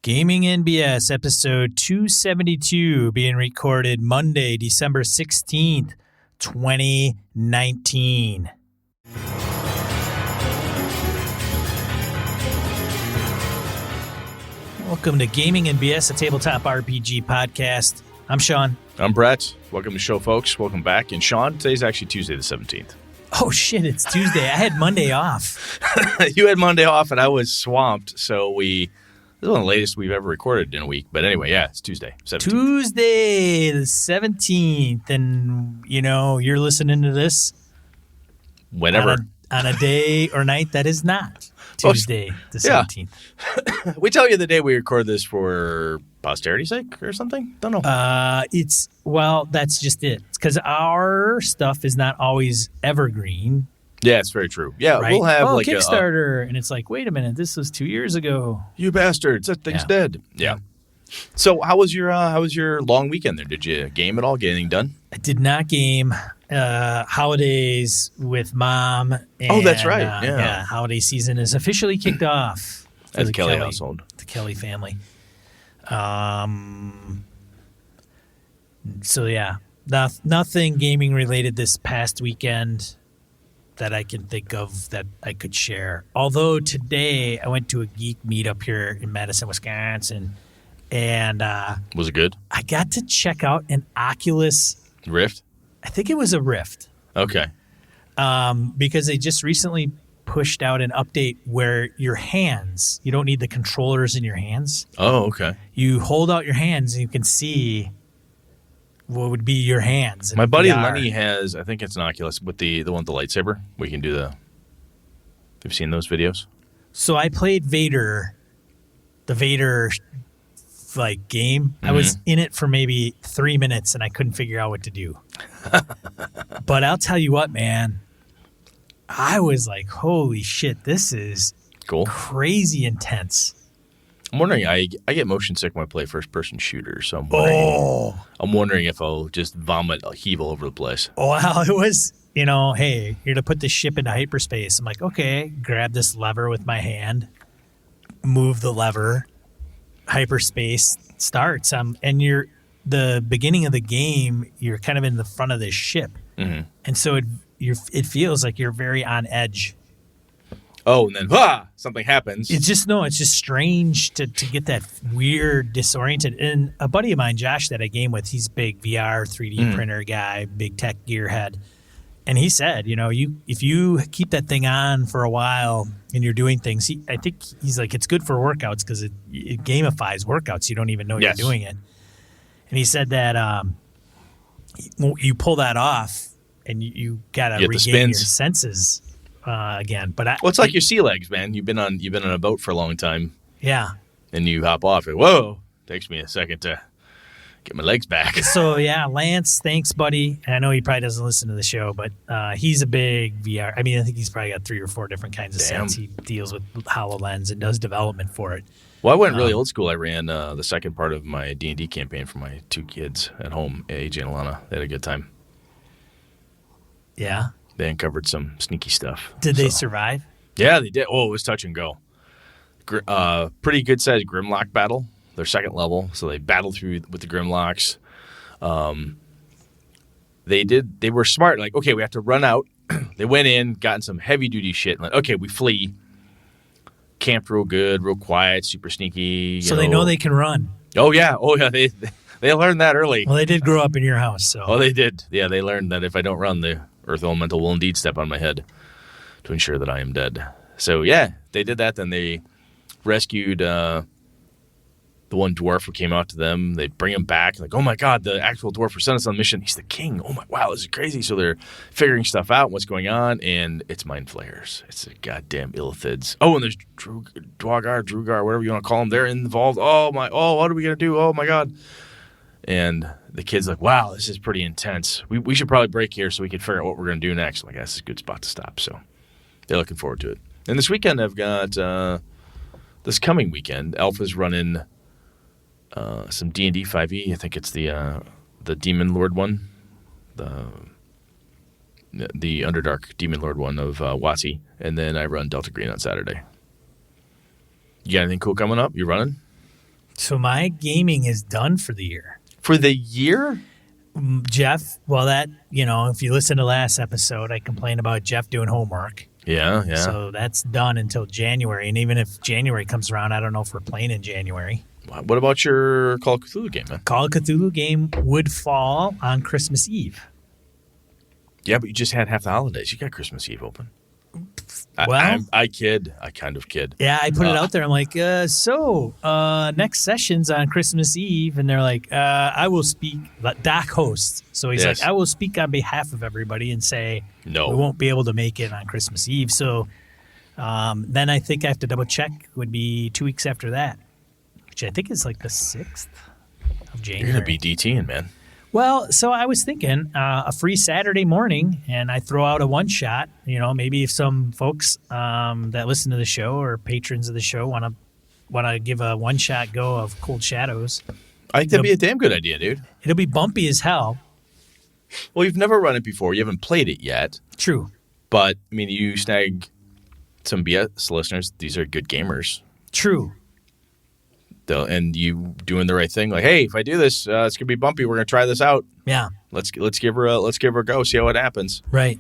Gaming and BS, episode 272, being recorded Monday, December 16th, 2019. Welcome to Gaming and BS, a tabletop RPG podcast. I'm Sean. I'm Brett. Welcome to the show, folks. Welcome back. And Sean, today's actually Tuesday the 17th. Oh, shit, it's Tuesday. I had Monday off. You had Monday off, and I was swamped, so this is one of the latest we've ever recorded in a week. But anyway, yeah, it's Tuesday, 17th. Tuesday the 17th, and, you know, you're listening to this Whenever. On a day or night that is not Tuesday the 17th. Yeah. We tell you the day we record this for posterity's sake or something? Don't know. That's just it. Because our stuff is not always evergreen. Yeah, it's very true. Yeah, right? We'll have like Kickstarter, and it's like, wait a minute, this was 2 years ago. You bastards, that thing's dead. Yeah. So how was your long weekend there? Did you game at all? Get anything done? I did not game. Holidays with mom. And, that's right. Yeah. Holiday season is officially kicked off. At the Kelly household. The Kelly family. So yeah, nothing gaming related this past weekend that I can think of that I could share. Although today I went to a geek meetup here in Madison, Wisconsin, and was it good? I got to check out an Oculus Rift. I think it was a Rift. Okay. Because they just recently pushed out an update where your hands, you don't need the controllers in your hands. Oh, okay. You hold out your hands and you can see what would be your hands. My buddy Lenny has, I think it's an Oculus with the one with the lightsaber. We can do have you seen those videos? So I played the Vader like game. Mm-hmm. I was in it for maybe 3 minutes and I couldn't figure out what to do. But I'll tell you what, man, I was like, holy shit, this is cool, crazy intense. I'm wondering, I get motion sick when I play first-person shooters, so I'm wondering if I'll just vomit a heave all over the place. Well, it was, hey, you're to put this ship into hyperspace. I'm like, okay, grab this lever with my hand, move the lever, hyperspace starts. And the beginning of the game, you're kind of in the front of this ship. Mm-hmm. And so it feels like you're very on edge. Oh, and then something happens. It's just strange to get that weird disoriented. And a buddy of mine, Josh, that I game with, he's a big VR 3D printer guy, big tech gearhead. And he said, if you keep that thing on for a while and you're doing things, I think he's like, it's good for workouts because it gamifies workouts. You don't even know you're doing it. And he said that you pull that off and you got to regain your senses again. But it's like your sea legs, man. You've been on a boat for a long time. Yeah. And you hop off. And, whoa, takes me a second to get my legs back. So, yeah, Lance, thanks, buddy. And I know he probably doesn't listen to the show, but he's a big VR. I mean, I think he's probably got 3 or 4 different kinds of sets. He deals with HoloLens and does development for it. Well, I went really old school. I ran the second part of my D&D campaign for my 2 kids at home, AJ and Alana. They had a good time. Yeah? They uncovered some sneaky stuff. Did they survive? Yeah, they did. Oh, it was touch and go. Pretty good sized Grimlock battle. Their second level, so they battled through with the Grimlocks. They were smart. Like, okay, we have to run out. They went in, gotten some heavy duty shit. Like, okay, we flee. Camped real good, real quiet, super sneaky. So they know they can run. Oh yeah. They learned that early. Well, they did grow up in your house, so. Oh, they did. Yeah, they learned that if I don't run, the Earth Elemental will indeed step on my head to ensure that I am dead. So yeah, they did that. Then they rescued the one dwarf who came out to them. They bring him back. Like, oh my God, the actual dwarf who sent us on the mission, he's the king. Oh my, wow, this is crazy. So they're figuring stuff out, what's going on, and it's mind flayers. It's the goddamn illithids. Oh, and there's Drugar, whatever you want to call them. They're involved. Oh, what are we going to do? Oh my God. And the kid's like, wow, this is pretty intense. We should probably break here so we can figure out what we're going to do next. I'm like, that's a good spot to stop. So they're looking forward to it. And this weekend I've got, this coming weekend, Alpha's running some D&D 5e. I think it's the Demon Lord one, the Underdark Demon Lord one of WotC, and then I run Delta Green on Saturday. You got anything cool coming up? You running? So my gaming is done for the year. For the year? Jeff, well, that, if you listen to last episode, I complained about Jeff doing homework. Yeah. So that's done until January. And even if January comes around, I don't know if we're playing in January. What about your Call of Cthulhu game, man? Call of Cthulhu game would fall on Christmas Eve. Yeah, but you just had half the holidays. You got Christmas Eve open. Well, I kid. I kind of kid. Yeah, I put it out there. I'm like, next session's on Christmas Eve. And they're like, I will speak. Doc hosts. So he's like, I will speak on behalf of everybody and say, no, we won't be able to make it on Christmas Eve. So then I think I have to double check. Would be 2 weeks after that, which I think is like the 6th of January. You're going to be DTing, man. Well, so I was thinking a free Saturday morning, and I throw out a one shot. Maybe if some folks that listen to the show or patrons of the show want to give a one shot go of Cold Shadows. I think that'd be a damn good idea, dude. It'll be bumpy as hell. Well, you've never run it before. You haven't played it yet. True. But, I mean, you snag some BS listeners. These are good gamers. True. And you doing the right thing, like, hey, if I do this, it's gonna be bumpy. We're gonna try this out. Yeah, let's give her a go. See how it happens. Right.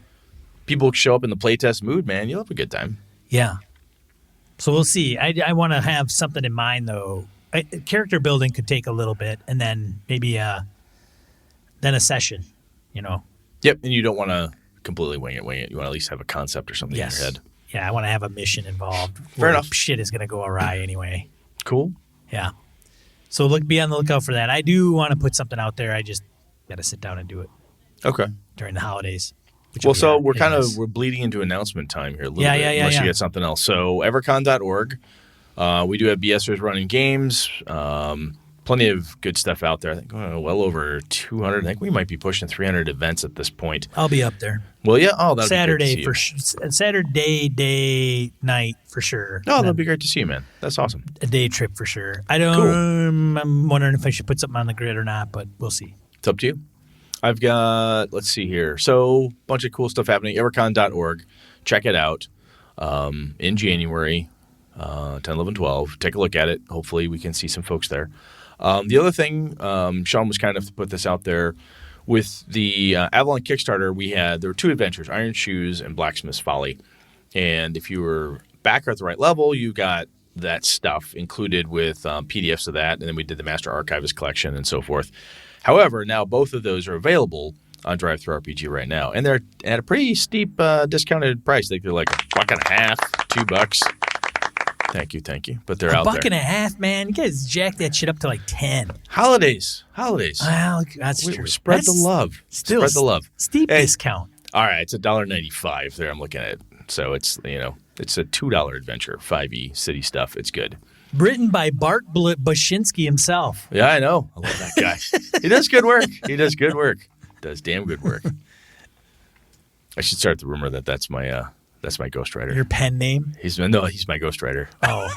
People show up in the playtest mood, man. You'll have a good time. Yeah. So we'll see. I want to have something in mind though. Character building could take a little bit, and then maybe then a session. Yep. And you don't want to completely wing it. You want to at least have a concept or something in your head. Yeah, I want to have a mission involved. Fair enough. Shit is gonna go awry anyway. Cool. Yeah. So be on the lookout for that. I do want to put something out there. I just got to sit down and do it. Okay. During the holidays. Well, so we're bleeding into announcement time here a little bit. Unless you get something else. So evercon.org. We do have BSers running games. Plenty of good stuff out there. I think well over 200. I think we might be pushing 300 events at this point. I'll be up there. Well, yeah. Oh, that'll Saturday be great to see you. Saturday day night for sure. Oh, that'll be great to see you, man. That's awesome. A day trip for sure. I'm wondering if I should put something on the grid or not, but we'll see. It's up to you. I've got, let's see here. So, a bunch of cool stuff happening. Evercon.org. Check it out in January, 10, 11, 12. Take a look at it. Hopefully, we can see some folks there. The other thing, Sean was kind enough to put this out there. With the Avalon Kickstarter, there were 2 adventures, Iron Shoes and Blacksmith's Folly. And if you were backer at the right level, you got that stuff included with PDFs of that. And then we did the Master Archivist collection and so forth. However, now both of those are available on Drive-Thru RPG right now. And they're at a pretty steep discounted price. I think they're like $1.50, $2. Thank you. But they're out there. $1.50, man. You guys jack that shit up to like 10. Holidays. Well, that's true. Spread the love. Spread the love. Steep discount. All right, it's $1.95 there. I'm looking at it. So it's it's a $2 adventure, 5e city stuff. It's good. Written by Bart Bochinski himself. Yeah, I know. I love that guy. He does good work. Does damn good work. I should start the rumor that's my ghostwriter. Your pen name? He's my ghostwriter. Oh.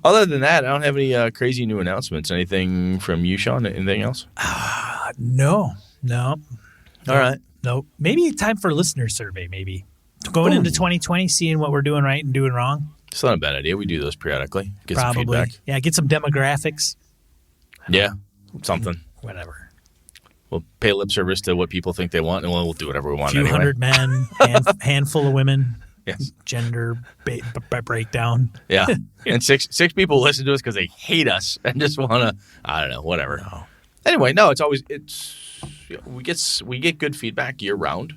Other than that, I don't have any crazy new announcements. Anything from you, Sean? Anything else? No. All right. No. Maybe time for a listener survey, maybe. Going into 2020, seeing what we're doing right and doing wrong. It's not a bad idea. We do those periodically. Get some feedback. Yeah, get some demographics. Yeah, something. Whatever. We'll pay lip service to what people think they want, and we'll do whatever we want. A few hundred men, handful of women. Yes. Gender breakdown. Yeah. And six people listen to us because they hate us and just want to, I don't know, whatever. No. Anyway, no, we get good feedback year round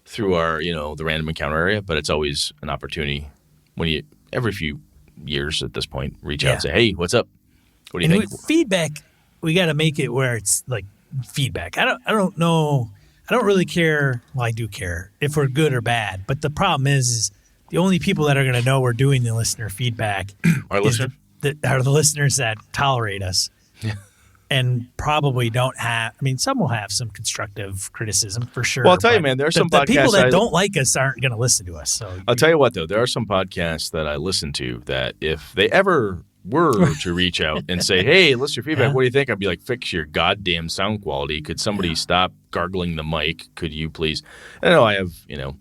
through our, the random encounter area, but it's always an opportunity when every few years at this point, reach out and say, hey, what's up? What do you think? With feedback, we got to make it where it's like feedback. I don't know. I don't really care. Well, I do care if we're good or bad. But the problem is the only people that are going to know we're doing the listener feedback are the listeners that tolerate us. Yeah. And probably don't have. I mean, some will have some constructive criticism for sure. Well, I'll tell you, man, there are some podcasts. The people that don't like us aren't going to listen to us. So I'll tell you what, though, there are some podcasts that I listen to that if they ever were to reach out and say, hey, listener feedback, what do you think? I'd be like, fix your goddamn sound quality. Could somebody stop gargling the mic? Could you please? I know I have, I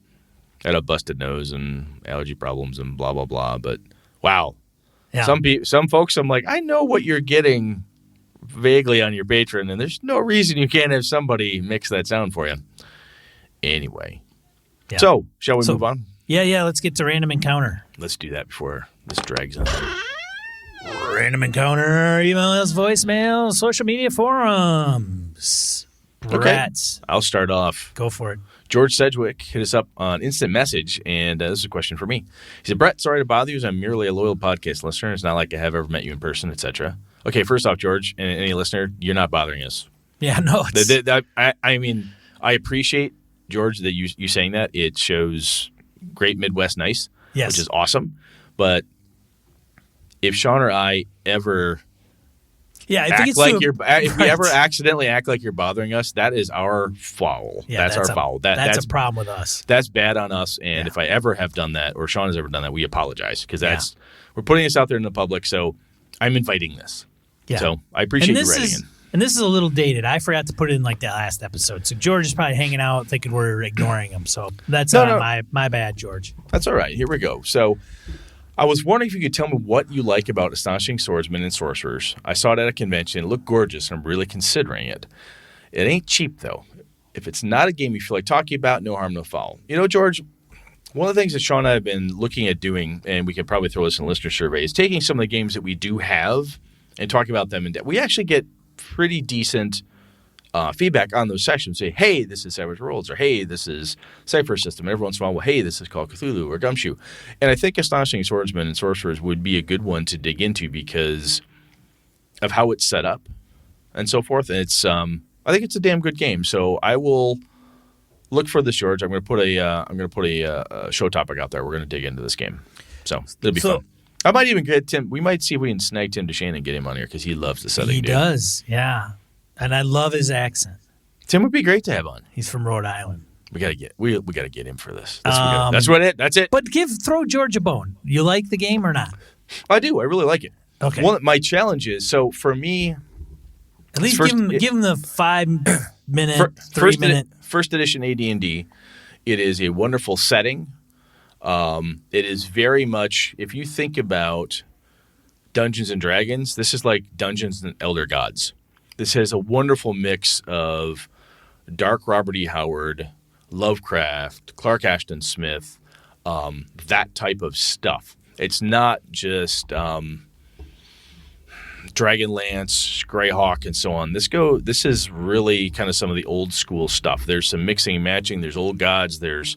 had a busted nose and allergy problems and blah, blah, blah. But Wow. Yeah. Some folks, I'm like, I know what you're getting vaguely on your Patreon, and there's no reason you can't have somebody mix that sound for you. Anyway. Yeah. So, shall we move on? Yeah. Let's get to random encounter. Let's do that before this drags on. Random encounter, emails, voicemail, social media forums. Brats. Okay. I'll start off. Go for it. George Sedgwick hit us up on instant message, and this is a question for me. He said, Brett, sorry to bother you as I'm merely a loyal podcast listener. It's not like I have ever met you in person, etc. Okay, first off, George, and any listener, you're not bothering us. Yeah, no. I mean, I appreciate, George, that you saying that. It shows great Midwest nice, which is awesome. But if Sean or I ever... Yeah, I think it's if we ever accidentally act like you're bothering us, that is our foul. Yeah, that's our foul. That's a problem with us. That's bad on us. And if I ever have done that, or Sean has ever done that, we apologize because we're putting this out there in the public. So I'm inviting this. Yeah. So I appreciate you writing in. And this is a little dated. I forgot to put it in like that last episode. So George is probably hanging out thinking we're ignoring him. So that's my bad, George. That's all right. Here we go. So I was wondering if you could tell me what you like about Astonishing Swordsmen and Sorcerers. I saw it at a convention. It looked gorgeous, and I'm really considering it. It ain't cheap, though. If it's not a game you feel like talking about, no harm, no foul. You know, George, one of the things that Sean and I have been looking at doing, and we could probably throw this in a listener survey, is taking some of the games that we do have and talking about them in depth. We actually get pretty decent feedback on those sessions. Say, hey, this is Savage Worlds, or hey, this is Cypher System. And every once in a while, well, hey, this is Call of Cthulhu or Gumshoe. And I think Astonishing Swordsmen and Sorcerers would be a good one to dig into because of how it's set up and so forth. And it's, I think it's a damn good game. So I will look for this, George. I'm going to put a show topic out there. We're going to dig into this game. So it'll be fun. I might even get Tim. We might see if we can snag Tim DeShane and get him on here because he loves the setting. He does, yeah. And I love his accent. Tim would be great to have on. He's from Rhode Island. We gotta get him for this. That's it. But throw George a bone. You like the game or not? I do. I really like it. Okay. My challenge is, so for me, at least give him the 5-minute, 3-minute first edition AD&D. It is a wonderful setting. It is very much, if you think about Dungeons and Dragons, this is like Dungeons and Elder Gods. This has a wonderful mix of Dark Robert E. Howard, Lovecraft, Clark Ashton Smith, that type of stuff. It's not just Dragonlance, Greyhawk, and so on. This is really kind of some of the old school stuff. There's some mixing and matching. There's old gods. There's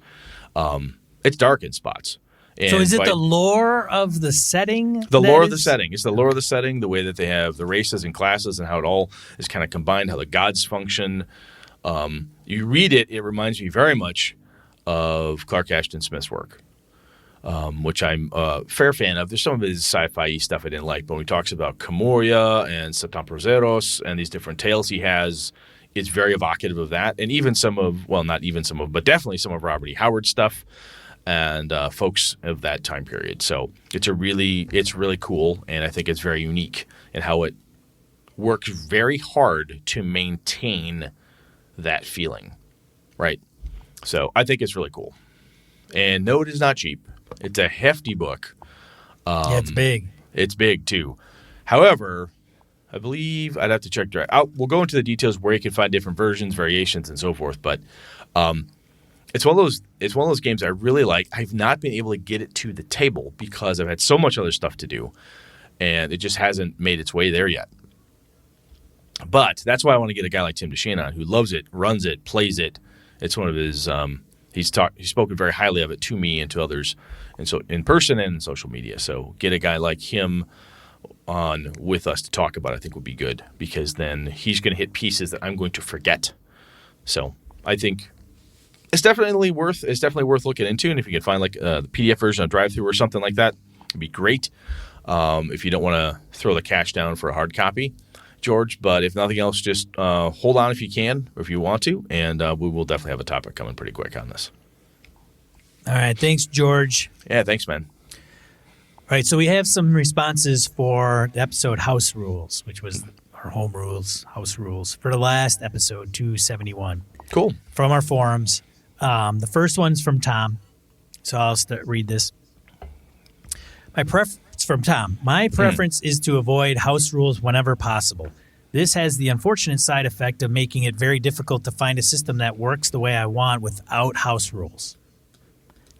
it's dark in spots. And so is it the lore of the setting? The lore of the setting. It's the lore of the setting, the way that they have the races and classes and how it all is kind of combined, how the gods function. You read it, it reminds me very much of Clark Ashton Smith's work, which I'm a fair fan of. There's some of his sci-fi stuff I didn't like, but when he talks about Camoria and Satamprozeros and these different tales he has, it's very evocative of that. And even but definitely some of Robert E. Howard stuff. And folks of that time period. So it's really cool, and I think it's very unique in how it works very hard to maintain that feeling, right? So I think it's really cool. And no, it is not cheap. It's a hefty book. Yeah, it's big. It's big, too. However, I believe I'd have to check. We'll go into the details where you can find different versions, variations, and so forth, but It's one of those games I really like. I've not been able to get it to the table because I've had so much other stuff to do, and it just hasn't made its way there yet. But that's why I want to get a guy like Tim DeShane on, who loves it, runs it, plays it. It's one of his. He's spoken very highly of it to me and to others, and so in person and in social media. So get a guy like him on with us to talk about it, I think would be good, because then he's going to hit pieces that I'm going to forget. So I think it's definitely worth looking into, and if you can find like the PDF version of Drive-Thru or something like that, it'd be great. If you don't want to throw the cash down for a hard copy, George, but if nothing else, just hold on if you can or if you want to, and we will definitely have a topic coming pretty quick on this. All right, thanks, George. Yeah, thanks, man. All right, so we have some responses for the episode House Rules, which was our home rules, house rules, for the last episode, 271. Cool. From our forums. The first one's from Tom, so I'll read this. My preference from Tom. My preference is to avoid house rules whenever possible. This has the unfortunate side effect of making it very difficult to find a system that works the way I want without house rules.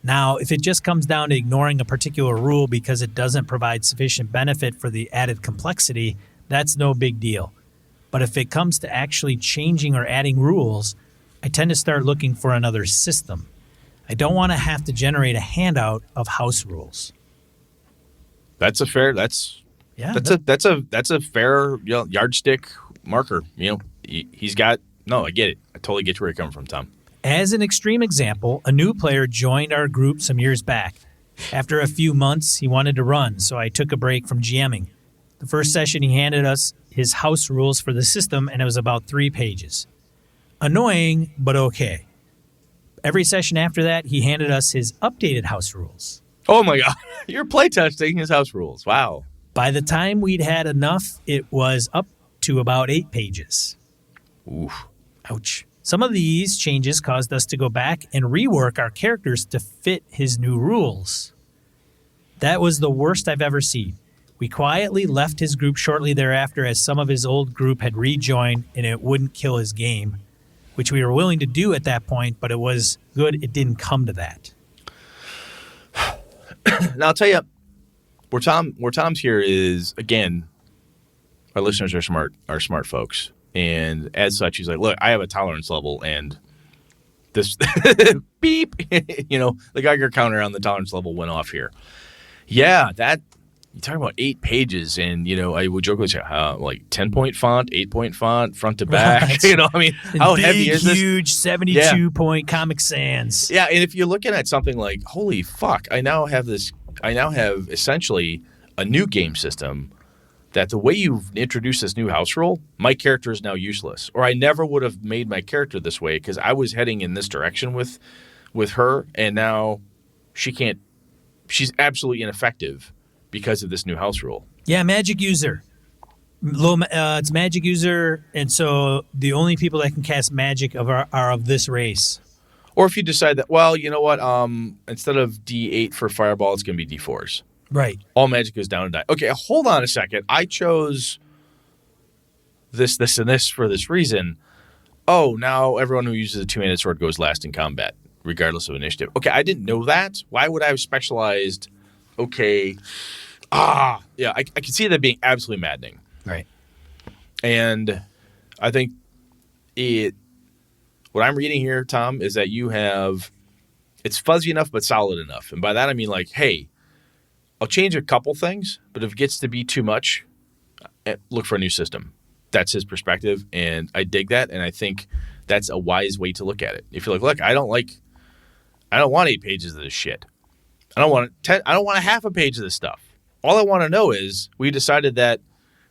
Now, if it just comes down to ignoring a particular rule because it doesn't provide sufficient benefit for the added complexity, that's no big deal. But if it comes to actually changing or adding rules, I tend to start looking for another system. I don't want to have to generate a handout of house rules. That's a fair yardstick marker. He's got I get it. I totally get where you're coming from, Tom. As an extreme example, a new player joined our group some years back. After a few months, he wanted to run, so I took a break from GMing. The first session, he handed us his house rules for the system, and it was about 3 pages. Annoying, but okay. Every session after that, he handed us his updated house rules. Oh my God. You're playtesting his house rules. Wow. By the time we'd had enough, it was up to about 8 pages. Oof. Ouch. Some of these changes caused us to go back and rework our characters to fit his new rules. That was the worst I've ever seen. We quietly left his group shortly thereafter as some of his old group had rejoined and it wouldn't kill his game, which we were willing to do at that point, but it was good it didn't come to that. Now, I'll tell you, where Tom's here is, again, our listeners are smart folks. And as such, he's like, look, I have a tolerance level, and this beep, the Geiger counter on the tolerance level went off here. Yeah, that you talk about 8 pages, and I would joke with you, like 10-point font, 8-point font, front to back. Right. How heavy is this? Huge 72-point Comic Sans. Yeah, and if you're looking at something like, holy fuck, I now have essentially a new game system that the way you've introduced this new house rule, my character is now useless. Or I never would have made my character this way because I was heading in this direction with her, and now she's absolutely ineffective because of this new house rule. Yeah, magic user. It's magic user, and so the only people that can cast magic are of this race. Or if you decide that, well, you know what, instead of D8 for fireball, it's going to be D4s. Right. All magic goes down and die. Okay, hold on a second. I chose this, and this for this reason. Oh, now everyone who uses a 2-handed sword goes last in combat, regardless of initiative. Okay, I didn't know that. Why would I have specialized? Okay. Yeah, I can see that being absolutely maddening. Right. And I think what I'm reading here, Tom, is that you have, it's fuzzy enough but solid enough. And by that I mean like, hey, I'll change a couple things, but if it gets to be too much, look for a new system. That's his perspective, and I dig that, and I think that's a wise way to look at it. If you're like, look, I don't want 8 pages of this shit. I don't want a half a page of this stuff. All I want to know is we decided that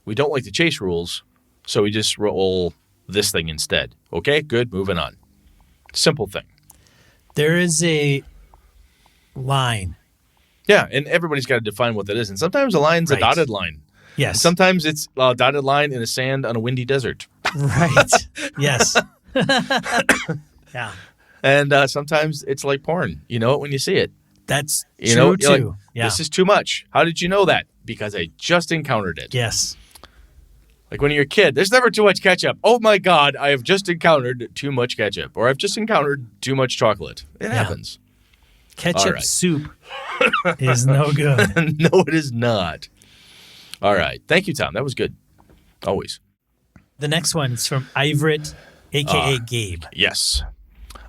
we don't like the chase rules, so we just roll this thing instead. Okay, good, moving on. Simple thing. There is a line. Yeah, and everybody's got to define what that is. And sometimes a line's a dotted line. Yes. And sometimes it's a dotted line in the sand on a windy desert. Right. Yes. Yeah. And sometimes it's like porn. You know it when you see it. That's true, too. Like, this is too much. How did you know that? Because I just encountered it. Yes. Like when you're a kid, there's never too much ketchup. Oh, my God, I have just encountered too much ketchup. Or I've just encountered too much chocolate. It happens. Ketchup soup is no good. No, it is not. All right. Thank you, Tom. That was good. Always. The next one is from Ivrit, a.k.a. Gabe. Yes.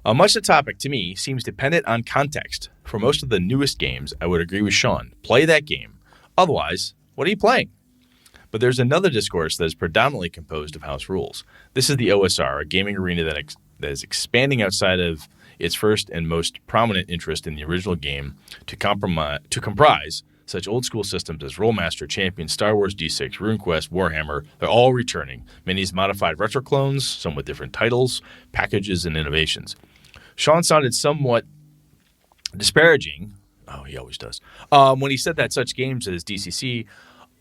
Much of the topic, to me, seems dependent on context. For most of the newest games, I would agree with Sean. Play that game. Otherwise, what are you playing? But there's another discourse that is predominantly composed of house rules. This is the OSR, a gaming arena that is expanding outside of its first and most prominent interest in the original game to comprise such old-school systems as Rolemaster, Champion, Star Wars D6, RuneQuest, Warhammer. They're all returning. Many as modified retro clones, some with different titles, packages, and innovations. Sean sounded somewhat disparaging. Oh, he always does. When he said that such games as DCC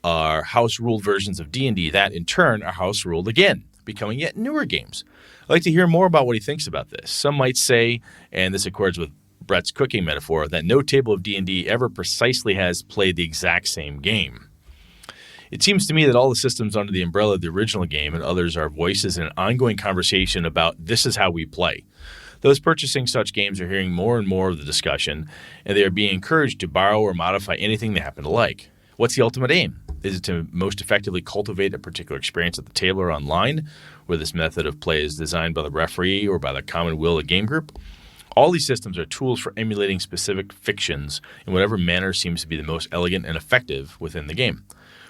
are house-ruled versions of D&D that, in turn, are house-ruled again, becoming yet newer games. I'd like to hear more about what he thinks about this. Some might say, and this accords with Brett's cooking metaphor, that no table of D&D ever precisely has played the exact same game. It seems to me that all the systems under the umbrella of the original game and others are voices in an ongoing conversation about this is how we play. Those purchasing such games are hearing more and more of the discussion, and they are being encouraged to borrow or modify anything they happen to like. What's the ultimate aim? Is it to most effectively cultivate a particular experience at the table or online, where this method of play is designed by the referee or by the common will of the game group? All these systems are tools for emulating specific fictions in whatever manner seems to be the most elegant and effective within the game.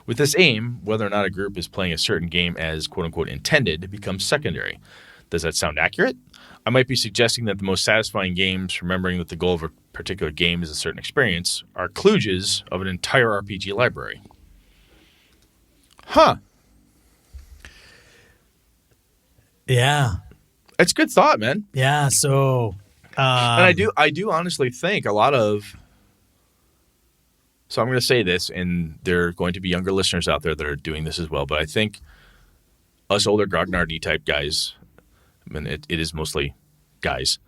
With this aim, whether or not a group is playing a certain game as quote-unquote intended becomes secondary. Does that sound accurate? I might be suggesting that the most satisfying games, remembering that the goal of a particular game is a certain experience, are kludges of an entire RPG library. Huh. Yeah. It's good thought, man. Yeah, so... and I do honestly think a lot of... So I'm going to say this, and there are going to be younger listeners out there that are doing this as well, but I think us older grognardy type guys, I mean, it is mostly guys.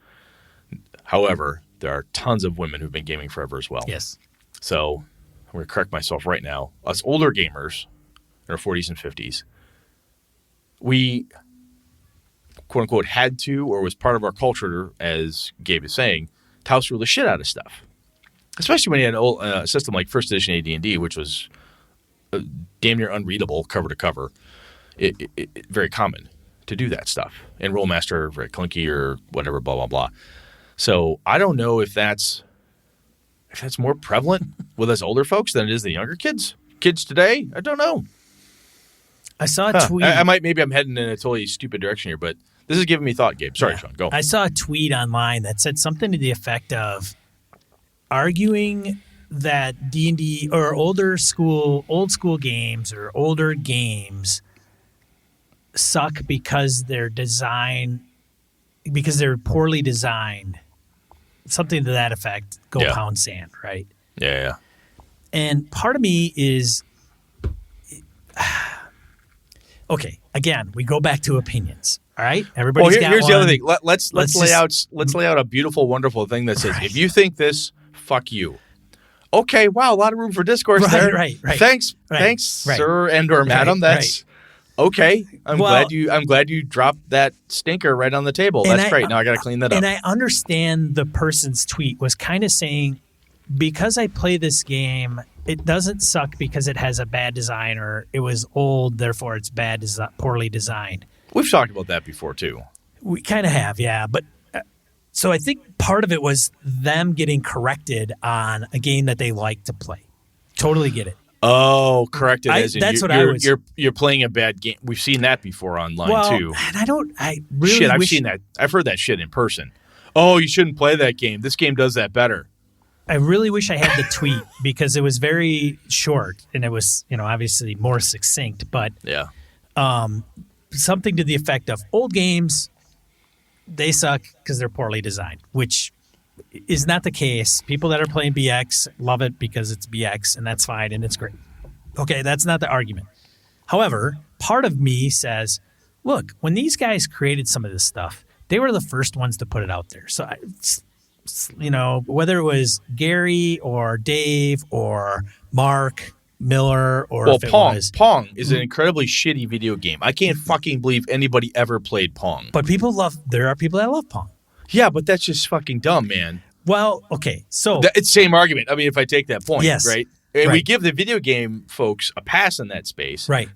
However, there are tons of women who've been gaming forever as well. Yes. So I'm going to correct myself right now. Us older gamers in our 40s and 50s, we, quote unquote, had to, or was part of our culture, as Gabe is saying, to house rule the shit out of stuff. Especially when you had an old system like first edition AD&D, which was damn near unreadable cover to cover. It very common to do that stuff. And Rollmaster, very clunky or whatever, blah, blah, blah. So I don't know if that's more prevalent with us older folks than it is the younger kids. Kids today, I don't know. I saw a tweet. Maybe I'm heading in a totally stupid direction here, but this is giving me thought, Gabe. Sorry, Sean, go. I saw a tweet online that said something to the effect of arguing that D&D or old school games or older games suck because they're poorly designed. Something to that effect. Go pound sand, right? Yeah. And part of me is okay. Again, we go back to opinions. All right, everybody's got here's one. the other thing. Let's lay out a beautiful, wonderful thing that says, if you think this, fuck you. Okay, wow, a lot of room for discourse there. Right. Thanks, sir and/or madam. That's okay. I'm glad you dropped that stinker right on the table. That's great. Now I got to clean that up. And I understand the person's tweet was kind of saying, because I play this game, it doesn't suck because it has a bad design or it was old, therefore it's poorly designed. We've talked about that before too. We kind of have, yeah. But so I think part of it was them getting corrected on a game that they like to play. Totally get it. Oh, corrected as in you're playing a bad game. We've seen that before online too. And I really I've seen that. I've heard that shit in person. Oh, you shouldn't play that game. This game does that better. I really wish I had the tweet because it was very short and it was, obviously more succinct, but yeah. Something to the effect of old games, they suck because they're poorly designed, which is not the case. People that are playing BX love it because it's BX, and that's fine, and it's great. Okay, that's not the argument. However, part of me says, look, when these guys created some of this stuff, they were the first ones to put it out there. So, whether it was Gary or Dave or Mark Miller or Pong is an incredibly shitty video game. I can't fucking believe anybody ever played Pong. But there are people that love Pong. Yeah, but that's just fucking dumb, man. Well, okay, so it's the same argument. I mean, if I take that point, yes, right? And we give the video game folks a pass in that space. Right.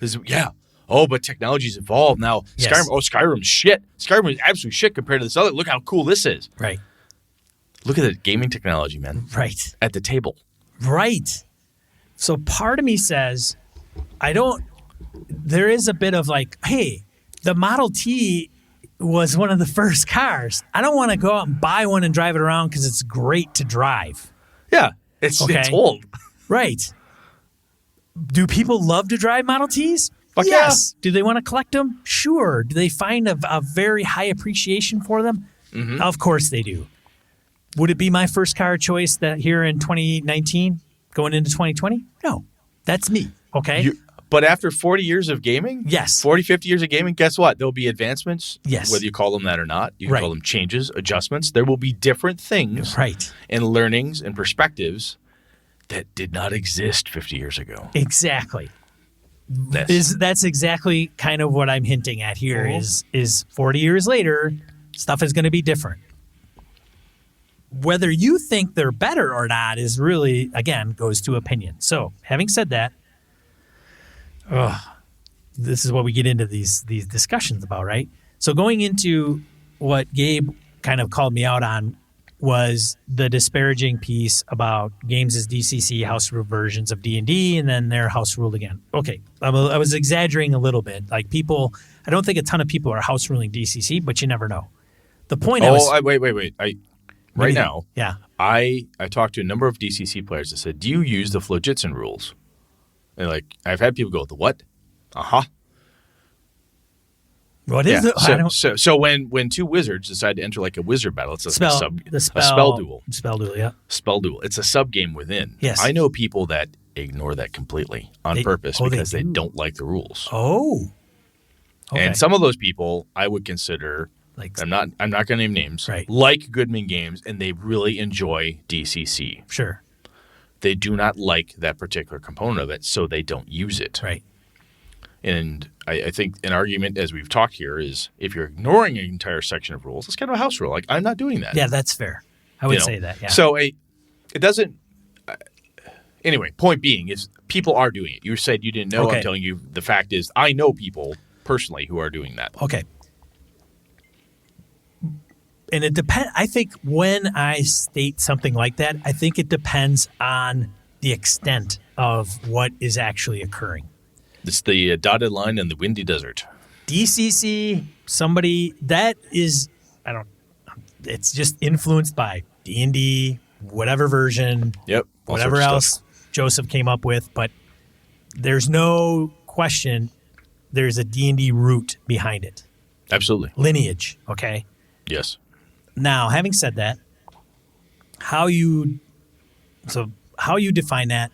But technology's evolved now. Yes. Skyrim's shit. Skyrim is absolute shit compared to this other. Look how cool this is. Right. Look at the gaming technology, man. Right. At the table. Right. So part of me says, there is a bit of like, hey, the Model T was one of the first cars. I don't want to go out and buy one and drive it around because it's great to drive. Yeah. It's old. Right. Do people love to drive Model Ts? Fuck yes. Yeah. Do they want to collect them? Sure. Do they find a very high appreciation for them? Mm-hmm. Of course they do. Would it be my first car choice that here in 2019 going into 2020? No. That's me. Okay. But after 40 years of gaming, Yes. 40, 50 years of gaming, guess what? There'll be advancements, Yes. whether you call them that or not. You can Right. call them changes, adjustments. There will be different things Right. and learnings and perspectives that did not exist 50 years ago. Exactly. That's exactly kind of what I'm hinting at here. Is 40 years later, stuff is going to be different. Whether you think they're better or not is really, again, goes to opinion. So, having said that, this is what we get into these discussions about, right? So, going into what Gabe kind of called me out on was the disparaging piece about games as DCC house rule versions of D&D, and then they're house ruled again. Okay, I was exaggerating a little bit. Like people, I don't think a ton of people are house ruling DCC, but you never know. The point Wait. Right now, yeah, I talked to a number of DCC players that said, do you use the Flojitsin rules? And like, I've had people go, the what? Uh-huh. What is it? So when two wizards decide to enter like a wizard battle, it's a spell duel. Spell duel, yeah. Spell duel. It's a sub game within. Yes. I know people that ignore that completely on purpose because they don't like the rules. Oh. Okay. And some of those people I would consider, like, I'm not going to name names, right, like Goodman Games, and they really enjoy DCC. Sure. They do not like that particular component of it, so they don't use it. Right. And I think an argument, as we've talked here, is if you're ignoring an entire section of rules, it's kind of a house rule. Like, I'm not doing that. Yeah, that's fair. I would say that, yeah. So it doesn't... anyway, point being is people are doing it. You said you didn't know. Okay. I'm telling you the fact is I know people personally who are doing that. Okay. And it depends. I think when I state something like that, I think it depends on the extent of what is actually occurring. It's the dotted line in the windy desert. DCC, somebody that is, it's just influenced by D&D, whatever version, yep, whatever else Joseph came up with. But there's no question there's a D&D root behind it. Absolutely. Lineage, okay? Yes. Now, having said that, how you define that?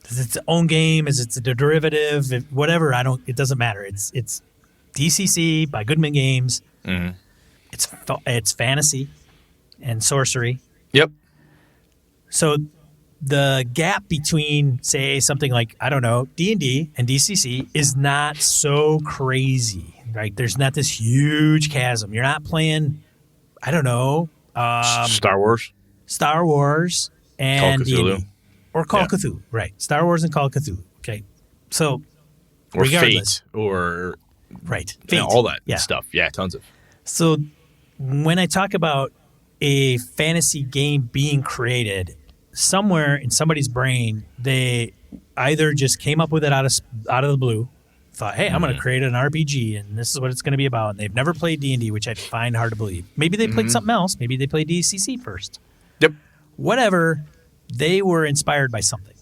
Is it its own game? Is it a derivative? Whatever, it doesn't matter. It's DCC by Goodman Games. Mm-hmm. It's fantasy and sorcery. Yep. So the gap between, say, something like, I don't know, D&D and DCC is not so crazy, right? There's not this huge chasm. You're not playing, I don't know, Star Wars and Call Cthulhu. D&D. Or Call Cthulhu, right. Star Wars and Call Cthulhu, okay. So, or regardless. Fate, or... Right. Fate. All that stuff. Yeah, tons of. So, when I talk about a fantasy game being created, somewhere in somebody's brain, they either just came up with it out of the blue, thought, hey, I'm going to create an RPG, and this is what it's going to be about. And they've never played D&D, which I find hard to believe. Maybe they played something else. Maybe they played DCC first. Yep. Whatever, they were inspired by something.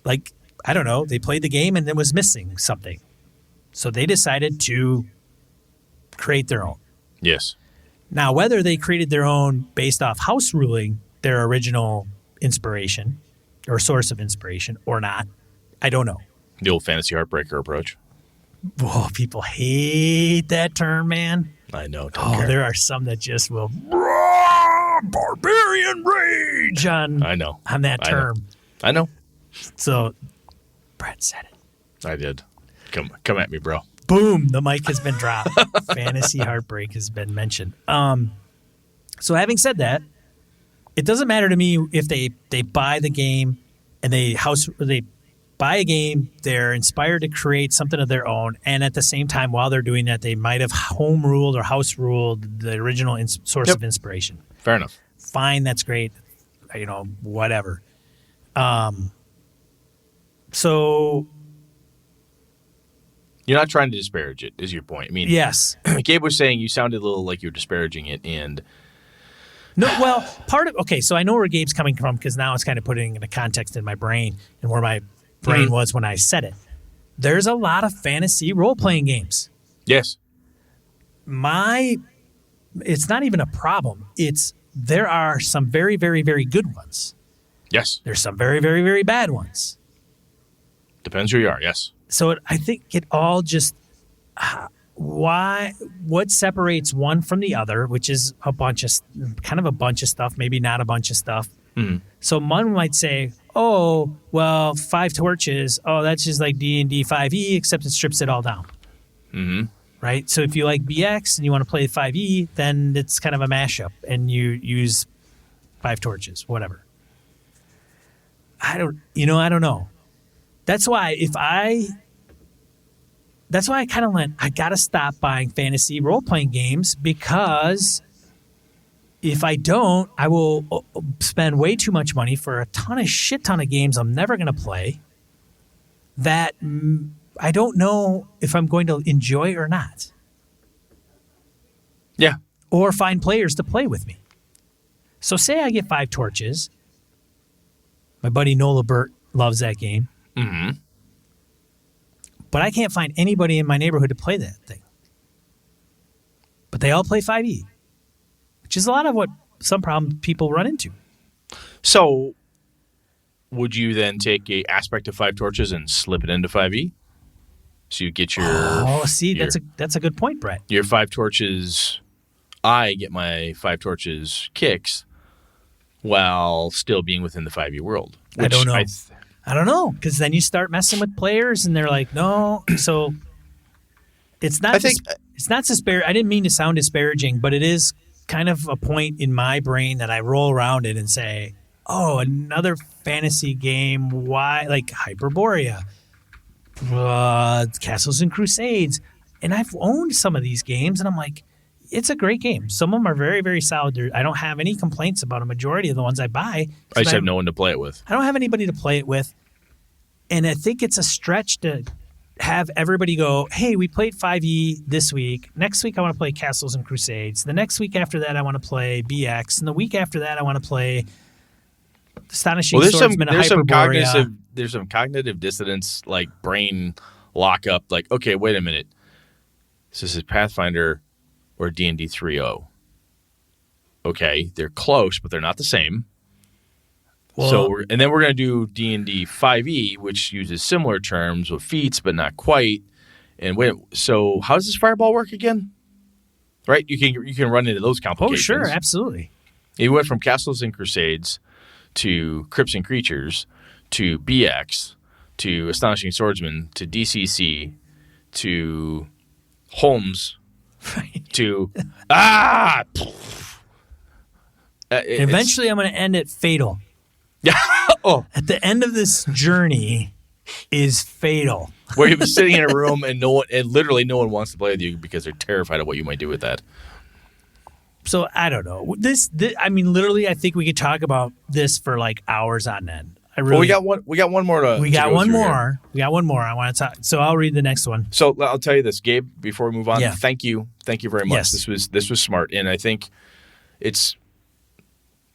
Like, I don't know, they played the game and then was missing something. So they decided to create their own. Yes. Now, whether they created their own based off house ruling, their original inspiration or source of inspiration or not, I don't know. The old fantasy heartbreaker approach. Whoa, people hate that term, man. I know. Don't care. There are some that just will barbarian rage on that term. I know. So, Brett said it. I did. Come at me, bro. Boom, the mic has been dropped. Fantasy heartbreak has been mentioned. So having said that, it doesn't matter to me if they buy the game and they buy a game, they're inspired to create something of their own, and at the same time, while they're doing that, they might have home ruled or house ruled the original source of inspiration. Fair enough. Fine, that's great. Whatever. So you're not trying to disparage it, is your point? I mean, yes. Gabe was saying you sounded a little like you're disparaging it, and no. Well, so I know where Gabe's coming from because now it's kind of putting in a context in my brain and where my brain was when I said it. There's a lot of fantasy role-playing games. Yes. It's not even a problem. There are some very, very, very good ones. Yes. There's some very, very, very bad ones. Depends who you are, yes. So I think it all just what separates one from the other, which is a bunch of stuff, maybe not a bunch of stuff. Mm-hmm. So one might say, oh, well, 5 torches, oh, that's just like D&D 5e, except it strips it all down. Mm-hmm. Right? So if you like BX and you want to play 5e, then it's kind of a mashup, and you use 5 torches, whatever. I don't know. That's why I kind of went, I got to stop buying fantasy role-playing games, because if I don't, I will spend way too much money for a shit ton of games I'm never going to play that I don't know if I'm going to enjoy or not. Yeah. Or find players to play with me. So say I get 5 torches. My buddy Nola Burt loves that game. Mm-hmm. But I can't find anybody in my neighborhood to play that thing. But they all play 5e, which is a lot of what some problem people run into. So would you then take a aspect of 5 torches and slip it into 5e? So you get your... that's a good point, Brett. Your 5 torches... I get my 5 torches kicks while still being within the 5e world. I don't know. I don't know, because then you start messing with players, and they're like, no. So it's not. It's not disparaging. I didn't mean to sound disparaging, but it is kind of a point in my brain that I roll around it and say, oh, another fantasy game. Why, like Hyperborea, Castles and Crusades, and I've owned some of these games, and I'm like, it's a great game. Some of them are very, very solid. I don't have any complaints about a majority of the ones I buy. I just have no one to play it with. I don't have anybody to play it with. And I think it's a stretch to have everybody go, hey, we played 5e this week. Next week, I want to play Castles and Crusades. The next week after that, I want to play BX. And the week after that, I want to play Astonishing Swordsman and Hyperborea. There's some cognitive dissonance, like brain lockup. Like, okay, wait a minute. So this is Pathfinder or D&D 3.0. Okay, they're close, but they're not the same. Well, then we're going to do D&D 5e, which uses similar terms with feats, but not quite. And so how does this fireball work again? Right, you can run into those complications. Oh, sure, absolutely. You went from Castles and Crusades to Crypts and Creatures to BX to Astonishing Swordsman to DCC to Holmes. Right. To eventually I'm going to end at Fatal. Yeah. Oh. At the end of this journey is Fatal. Where you'll be sitting in a room and literally no one wants to play with you because they're terrified of what you might do with that. So I don't know. I mean, literally, I think we could talk about this for like hours on end. We got one more. We got one more. I want to talk. So I'll read the next one. So I'll tell you this, Gabe. Before we move on, yeah. Thank you very much. Yes. This was smart, and I think it's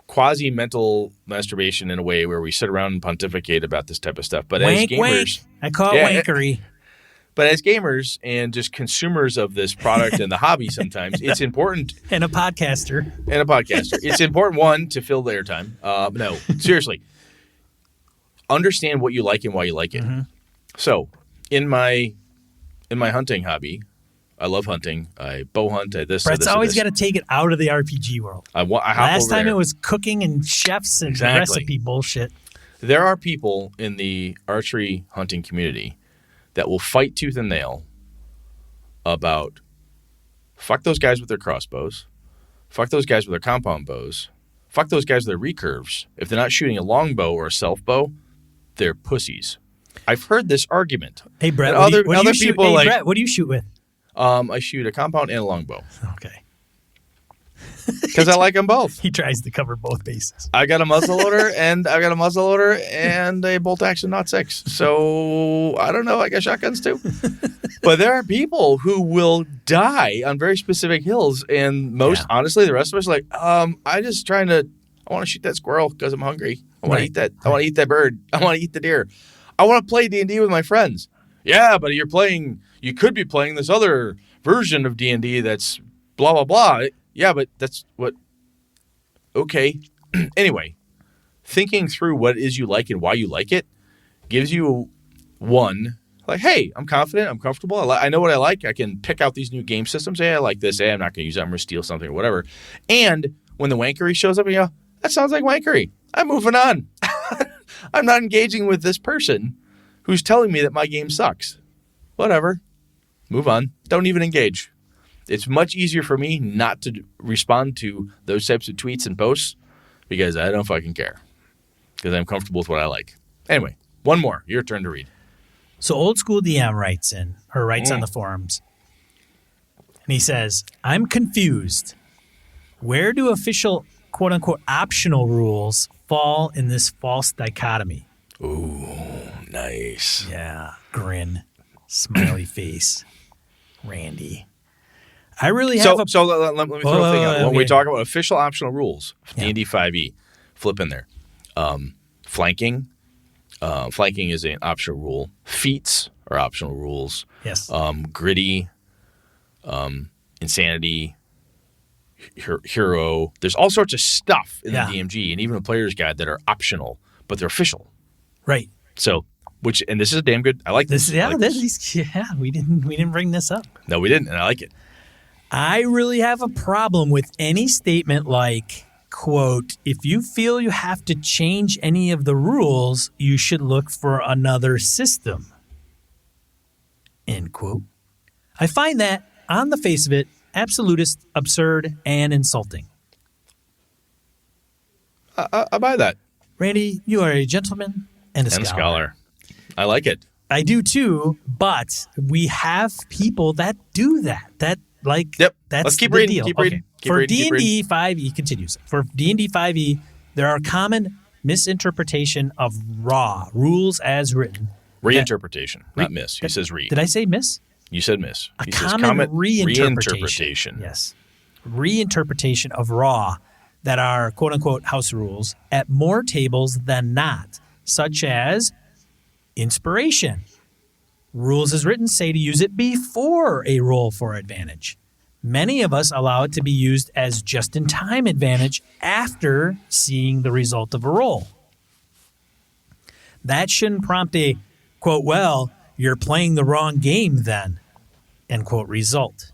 quasi mental masturbation in a way where we sit around and pontificate about this type of stuff. But as gamers, I call it wankery. But as gamers and just consumers of this product and the hobby, sometimes it's important. And a podcaster. It's important, one, to fill the airtime. No, seriously. Understand what you like and why you like it. Mm-hmm. So, in my hunting hobby, I love hunting. I bow hunt. Brett's always got to take it out of the RPG world. Last time it was cooking and chefs and recipe bullshit. There are people in the archery hunting community that will fight tooth and nail about fuck those guys with their crossbows, fuck those guys with their compound bows, fuck those guys with their recurves. If they're not shooting a longbow or a self bow, they're pussies. I've heard this argument. Hey, Brett, Brett, what do you shoot with? I shoot a compound and a longbow. Okay. Because I like them both. He tries to cover both bases. I got a muzzleloader and a bolt action .6. So I don't know. I got shotguns too. But there are people who will die on very specific hills, and honestly, the rest of us are like, I want to shoot that squirrel because I'm hungry. I want to eat that. I want to eat that bird. I want to eat the deer. I want to play D&D with my friends. Yeah, but you could be playing this other version of D&D that's blah, blah, blah. Yeah, but that's what... Okay. Anyway, thinking through what it is you like and why you like it gives you One, like, hey, I'm confident, I'm comfortable, I know what I like, I can pick out these new game systems. Hey, I like this. Hey, I'm not going to use that. I'm going to steal something or whatever. And when the wankery shows up, you go, that sounds like wankery. I'm moving on. I'm not engaging with this person who's telling me that my game sucks. Whatever. Move on. Don't even engage. It's much easier for me not to respond to those types of tweets and posts because I don't fucking care. Because I'm comfortable with what I like. Anyway, one more. Your turn to read. So Old School DM writes on the forums. And he says, I'm confused. Where do official, quote unquote, optional rules fall in this false dichotomy? Ooh, nice. Yeah. Grin. Smiley face. Randy. I really have So let me throw a thing out. When okay. we talk about official optional rules, Yeah. D&D 5e, flip in there. Flanking. Flanking is an optional rule. Feats are optional rules. Yes. Gritty, insanity, hero. There's all sorts of stuff in the DMG and even the player's guide that are optional, but they're official. Right. So, and this is a damn good. I like this. We didn't bring this up. No, we didn't, and I like it. I really have a problem with any statement like, quote, if you feel you have to change any of the rules, you should look for another system, end quote. I find that, on the face of it, absolutist, absurd, and insulting. I buy that. Randy, you are a gentleman and a scholar. I like it. I do too, but we have people that do that. That's Let's keep the reading. deal. Keep reading. Keep For reading. D&D 5e continues. For D&D 5e, there are common misinterpretation of raw rules as written. Reinterpretation, not miss. He says read. Did I say miss? You said miss. A He says common reinterpretation. reinterpretation. Yes. Reinterpretation of raw that are quote unquote house rules at more tables than not, such as inspiration. Rules as written say to use it before a roll for advantage. Many of us allow it to be used as just-in-time advantage after seeing the result of a roll. That shouldn't prompt a, quote, well, you're playing the wrong game then, end quote, response.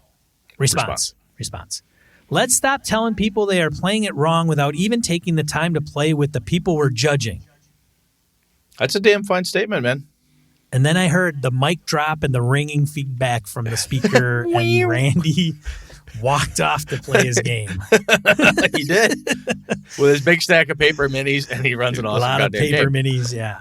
Let's stop telling people they are playing it wrong without even taking the time to play with the people we're judging. That's a damn fine statement, man. And then I heard the mic drop and the ringing feedback from the speaker, and Randy walked off to play his game. He did. With his big stack of paper minis, and he runs an awesome goddamn game. A lot of paper game. minis, yeah.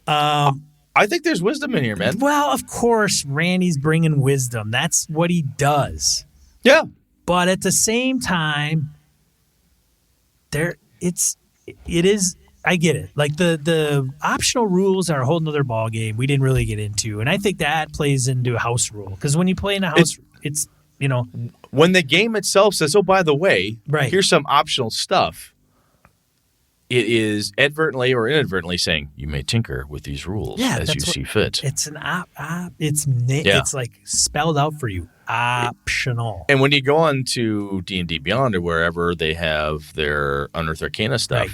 I think there's wisdom in here, man. Well, of course, Randy's bringing wisdom. That's what he does. Yeah. But at the same time, it is... I get it. Like the optional rules are a whole nother ballgame we didn't really get into. And I think that plays into a house rule. Because when you play in a house, it's when the game itself says, oh, by the way, right, here's some optional stuff, it is advertently or inadvertently saying you may tinker with these rules as you see fit. It's it's like spelled out for you. Optional. And when you go on to D&D Beyond or wherever they have their Unearthed Arcana stuff, right,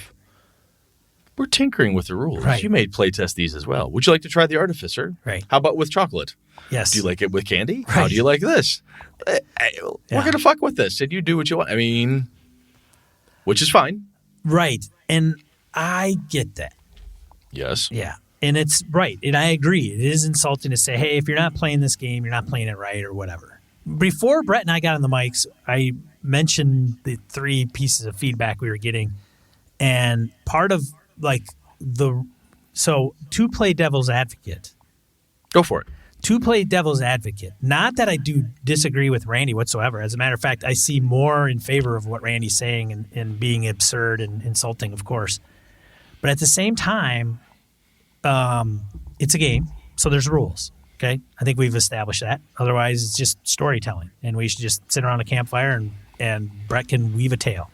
we're tinkering with the rules. Right. You may playtest these as well. Would you like to try the Artificer? Right. How about with chocolate? Yes. Do you like it with candy? Right. How do you like this? We're going to fuck with this. And you do what you want. I mean, which is fine. Right. And I get that. Yes. Yeah. And it's right. And I agree. It is insulting to say, hey, if you're not playing this game, you're not playing it right or whatever. Before Brett and I got on the mics, I mentioned the 3 pieces of feedback we were getting. And part of to play devil's advocate. Go for it. To play devil's advocate. Not that I do disagree with Randy whatsoever. As a matter of fact, I see more in favor of what Randy's saying and being absurd and insulting, of course. But at the same time, it's a game, so there's rules. Okay? I think we've established that. Otherwise, it's just storytelling. And we should just sit around a campfire and Brett can weave a tale.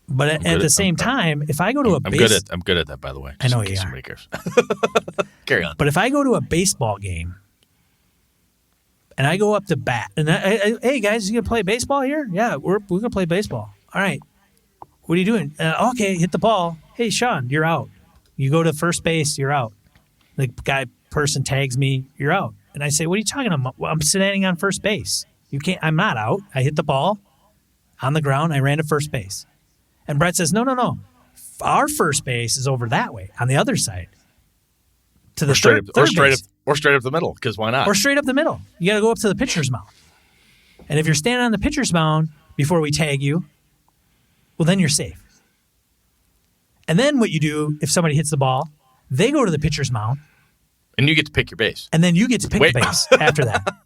But at the same time, if I go to I'm good at that, by the way. I know you are. Carry on. But if I go to a baseball game and I go up to bat and hey guys, you gonna play baseball here? Yeah, we're gonna play baseball. All right. What are you doing? Okay, hit the ball. Hey Sean, you're out. You go to first base, you're out. The person tags me, you're out. And I say, what are you talking about? Well, I'm standing on first base. You can't. I'm not out. I hit the ball on the ground. I ran to first base. And Brett says, no. Our first base is over that way on the other side. To the third base. Or straight up the middle, because why not? Or straight up the middle. You got to go up to the pitcher's mound. And if you're standing on the pitcher's mound before we tag you, well, then you're safe. And then what you do, if somebody hits the ball, they go to the pitcher's mound. And you get to pick your base. And then you get to pick the base after that.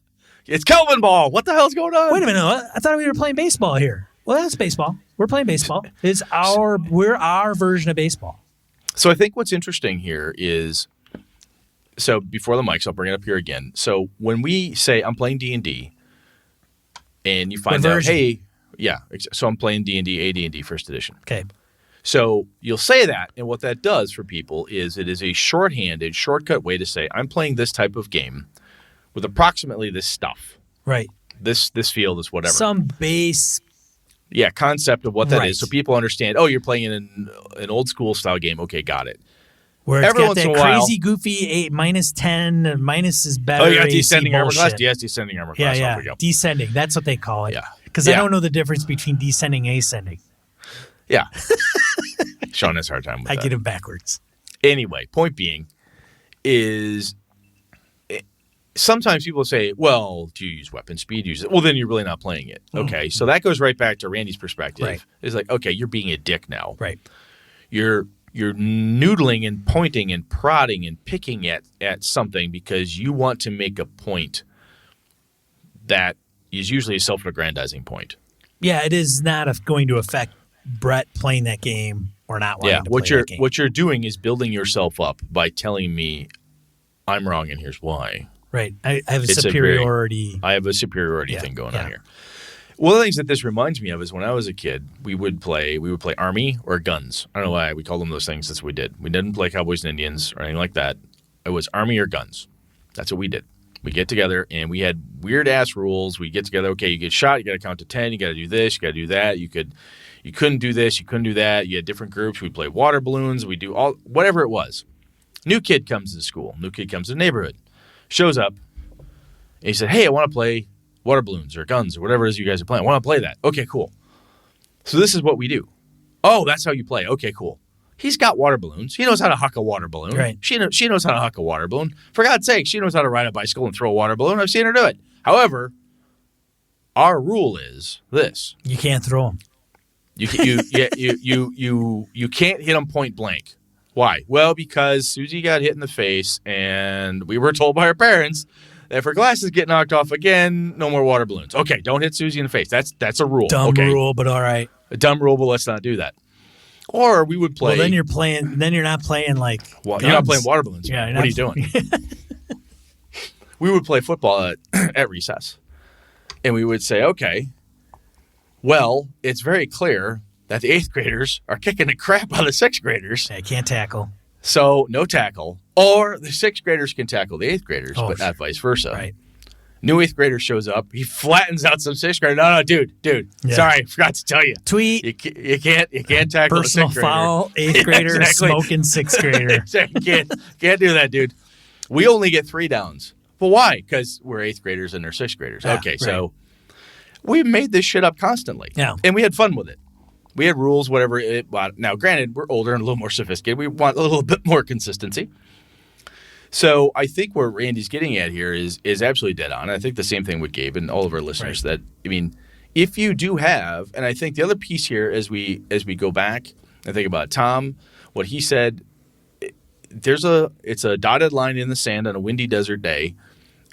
It's Kelvin ball. What the hell's going on? Wait a minute. I thought we were playing baseball here. Well, that's baseball. We're playing baseball. We're our version of baseball. So I think what's interesting here is, so before the mics, I'll bring it up here again. So when we say I'm playing D&D, and you find out, hey, yeah, so I'm playing D&D, AD&D first edition. Okay. So you'll say that, and what that does for people is it is a shorthanded, shortcut way to say I'm playing this type of game with approximately this stuff. Right. This field is whatever. Some base. Yeah, concept of what that right. is, so people understand. Oh, you're playing in an old school style game. Okay, got it. Where it's got that crazy, goofy -10, and minus is better. Oh, you got descending armor class? Yes, descending armor class. Yeah. Descending. That's what they call it. Yeah. Because I don't know the difference between descending and ascending. Yeah. Sean has a hard time with that. I get them backwards. Anyway, point being is sometimes people say, well, do you use weapon speed? Well, then you're really not playing it. Okay, so that goes right back to Randy's perspective. Right. It's like, okay, you're being a dick now. Right. You're noodling and pointing and prodding and picking at something because you want to make a point that is usually a self-aggrandizing point. Yeah, it is not going to affect Brett playing that game or not wanting to play that game. What you're doing is building yourself up by telling me I'm wrong and here's why. Right. I have a superiority. I have a superiority thing going on here. One of the things that this reminds me of is when I was a kid, we would play Army or Guns. I don't know why we called them those things. That's what we did. We didn't play Cowboys and Indians or anything like that. It was Army or Guns. That's what we did. We get together and we had weird ass rules. We get together. Okay, you get shot. You got to count to 10. You got to do this. You got to do that. You couldn't do this. You couldn't do that. You had different groups. We play water balloons. We do whatever it was. New kid comes to school. New kid comes to the neighborhood. Shows up. And he said, hey, I want to play water balloons or guns or whatever it is you guys are playing. I want to play that. Okay, cool. So this is what we do. Oh, that's how you play. Okay, cool. He's got water balloons. He knows how to huck a water balloon. Right. She knows how to huck a water balloon. For God's sake, she knows how to ride a bicycle and throw a water balloon. I've seen her do it. However, our rule is this. You can't throw them. You can't hit them point blank. Why? Well, because Susie got hit in the face, and we were told by her parents that if her glasses get knocked off again, no more water balloons. Okay, don't hit Susie in the face. That's a rule. Dumb rule, but all right. A dumb rule, but let's not do that. Or we would play. Well, then you're playing. Then you're not playing like. Well, you're not playing water balloons. Yeah. What are you doing? We would play football at recess, and we would say, okay, well, it's very clear that the 8th graders are kicking the crap out of the 6th graders. They can't tackle. So no tackle. Or the 6th graders can tackle the 8th graders, but not vice versa. Right. New 8th grader shows up. He flattens out some 6th grader. No, dude. Yeah. Sorry, forgot to tell you. Tweet. You can't tackle personal the 6th grader. Foul, 8th grader, exactly. Smoking 6th grader. Can't do that, dude. We only get 3 downs. But why? Because we're 8th graders and they're 6th graders. Yeah, okay, so we made this shit up constantly. Yeah. And we had fun with it. We had rules, whatever. Now, granted, we're older and a little more sophisticated. We want a little bit more consistency. So I think where Randy's getting at here is absolutely dead on. I think the same thing with Gabe and all of our listeners. That, I mean, if you do have, and I think the other piece here as we go back and think about Tom, what he said, it's a dotted line in the sand on a windy desert day.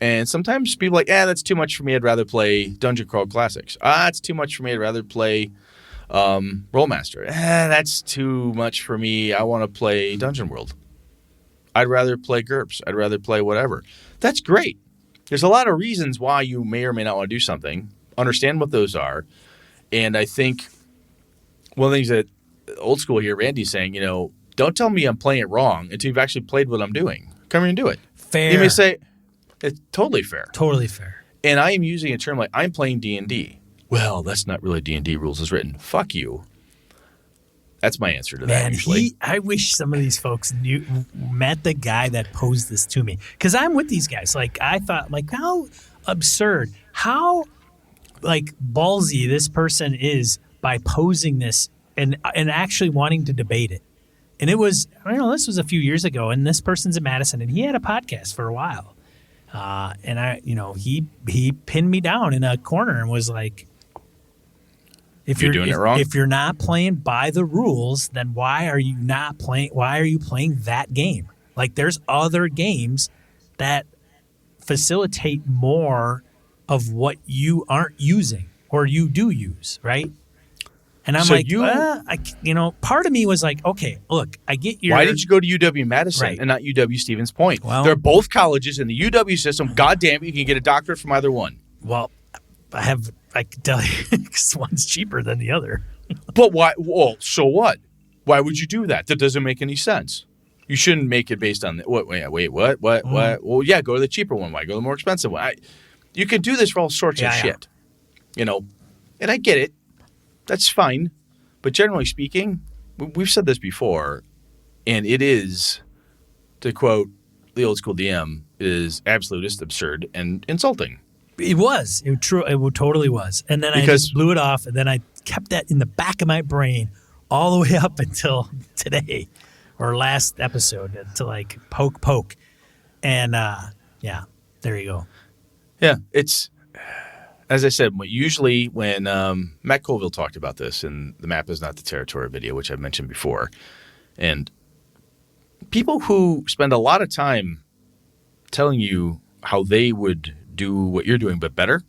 And sometimes people are like, that's too much for me. I'd rather play Dungeon Crawl Classics. It's too much for me. I'd rather play Rollmaster. That's too much for me. I want to play Dungeon World. I'd rather play GURPS. I'd rather play whatever. That's great. There's a lot of reasons why you may or may not want to do something. Understand what those are. And I think one of the things that old school here, Randy's saying, don't tell me I'm playing it wrong until you've actually played what I'm doing. Come here and do it. Fair. You may say, it's totally fair. Totally fair. And I am using a term like, I'm playing D&D. Well, that's not really D&D rules as written. Fuck you. That's my answer to that. Usually, I wish some of these folks met the guy that posed this to me, because I'm with these guys. Like, I thought, like, how absurd, how like ballsy this person is by posing this and actually wanting to debate it. And it was, I don't know, this was a few years ago, and this person's in Madison, and he had a podcast for a while. And he pinned me down in a corner and was like, if you're doing it wrong, if you're not playing by the rules, then why are you playing that game? Like, there's other games that facilitate more of what you aren't using or you do use, right? And I'm part of me was like, okay, look, I get your... Why did you go to UW-Madison and not UW-Stevens Point? Well, they're both colleges in the UW system. God damn it, you can get a doctorate from either one. Well, I can tell you, because one's cheaper than the other. But why? Well, so what? Why would you do that? That doesn't make any sense. You shouldn't make it based on... What? Well, yeah, go to the cheaper one. Why go to the more expensive one? You can do this for all sorts of shit. You know, and I get it. That's fine. But generally speaking, we've said this before, and it is, to quote the old school DM, is absolutely absurd and insulting. It was. It totally was. And then I just blew it off, and then I kept that in the back of my brain all the way up until today or last episode to like poke. And there you go. Yeah, it's... As I said, usually when Matt Colville talked about this in the Map is Not the Territory video, which I've mentioned before, and people who spend a lot of time telling you how they would do what you're doing but better,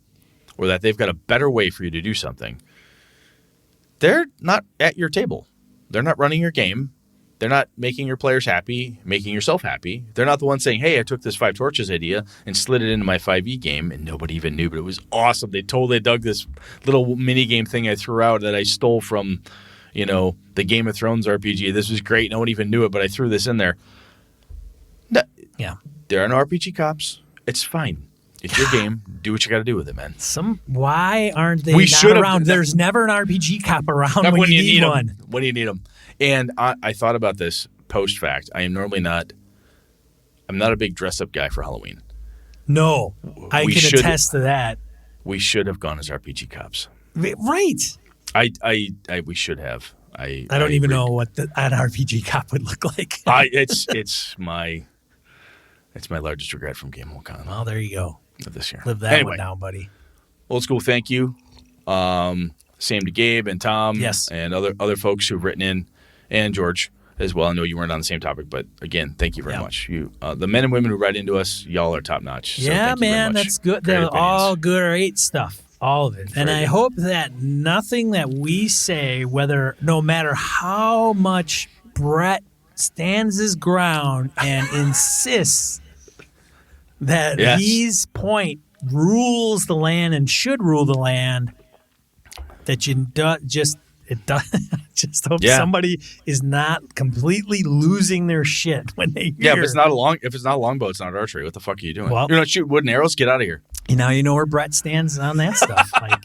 or that they've got a better way for you to do something, they're not at your table. They're not running your game. They're not making your players happy, making yourself happy. They're not the ones saying, hey, I took this 5 torches idea and slid it into my 5e game, and nobody even knew, but it was awesome. They totally dug this little mini game thing I threw out that I stole from, the Game of Thrones RPG. This was great. No one even knew it, but I threw this in there. No, yeah. There are no RPG cops. It's fine. It's your game. Do what you got to do with it, man. Why aren't they not around? There's never an RPG cop around when you need one. When do you need them? And I thought about this post fact. I'm not a big dress up guy for Halloween. No, I can attest to that. We should have gone as RPG cops. Right. We should have. I don't even know what an RPG cop would look like. It's my largest regret from Game Con. Well, there you go. Of this year. Live that one down, buddy. Old school, thank you. Same to Gabe and Tom. Yes. And other folks who've written in. And George as well. I know you weren't on the same topic, but again, thank you very much. You, the men and women who write into us, y'all are top notch. So yeah, man, that's good. They're all great stuff, all of it. And I hope that nothing that we say, no matter how much Brett stands his ground and insists that his point rules the land and should rule the land, that you just hope somebody is not completely losing their shit when they hear. Yeah, if it's not a longbow, it's not archery. What the fuck are you doing? Well, you're not shooting wooden arrows. Get out of here. You know where Brett stands on that stuff. Like,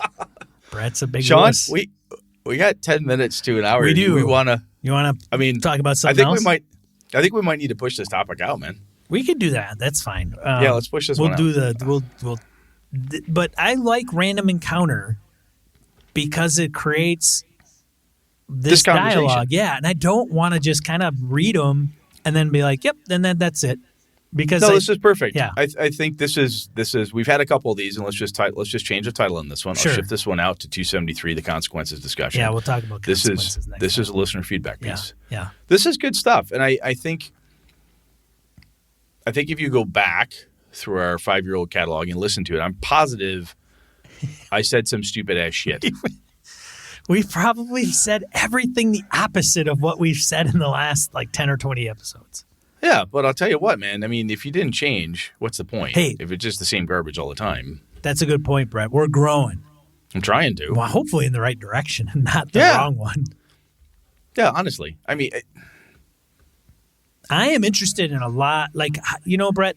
Brett's a big Sean, wuss. we got 10 minutes to an hour. We do. We wanna. You wanna? I mean, talk about something else. I think we might need to push this topic out, man. We could do that. That's fine. Let's push this one out. But I like random encounter because it creates this dialogue. Yeah, and I don't want to just kind of read them and then be like, yep, and then that's it. Because this is perfect. Yeah. I think this is we've had a couple of these, and let's just change the title on this one. Sure. I'll shift this one out to 273, the consequences discussion. Yeah, we'll talk about consequences next. This is a listener feedback piece. Yeah. This is good stuff, and I think if you go back through our 5-year-old catalog and listen to it, I'm positive I said some stupid ass shit. We've probably said everything the opposite of what we've said in the last 10 or 20 episodes. Yeah, but I'll tell you what, man. I mean, if you didn't change, what's the point? Hey, if it's just the same garbage all the time. That's a good point, Brett. We're growing. I'm trying to. Well, hopefully in the right direction and not the wrong one. Yeah, honestly. I mean, I am interested in a lot. Brett,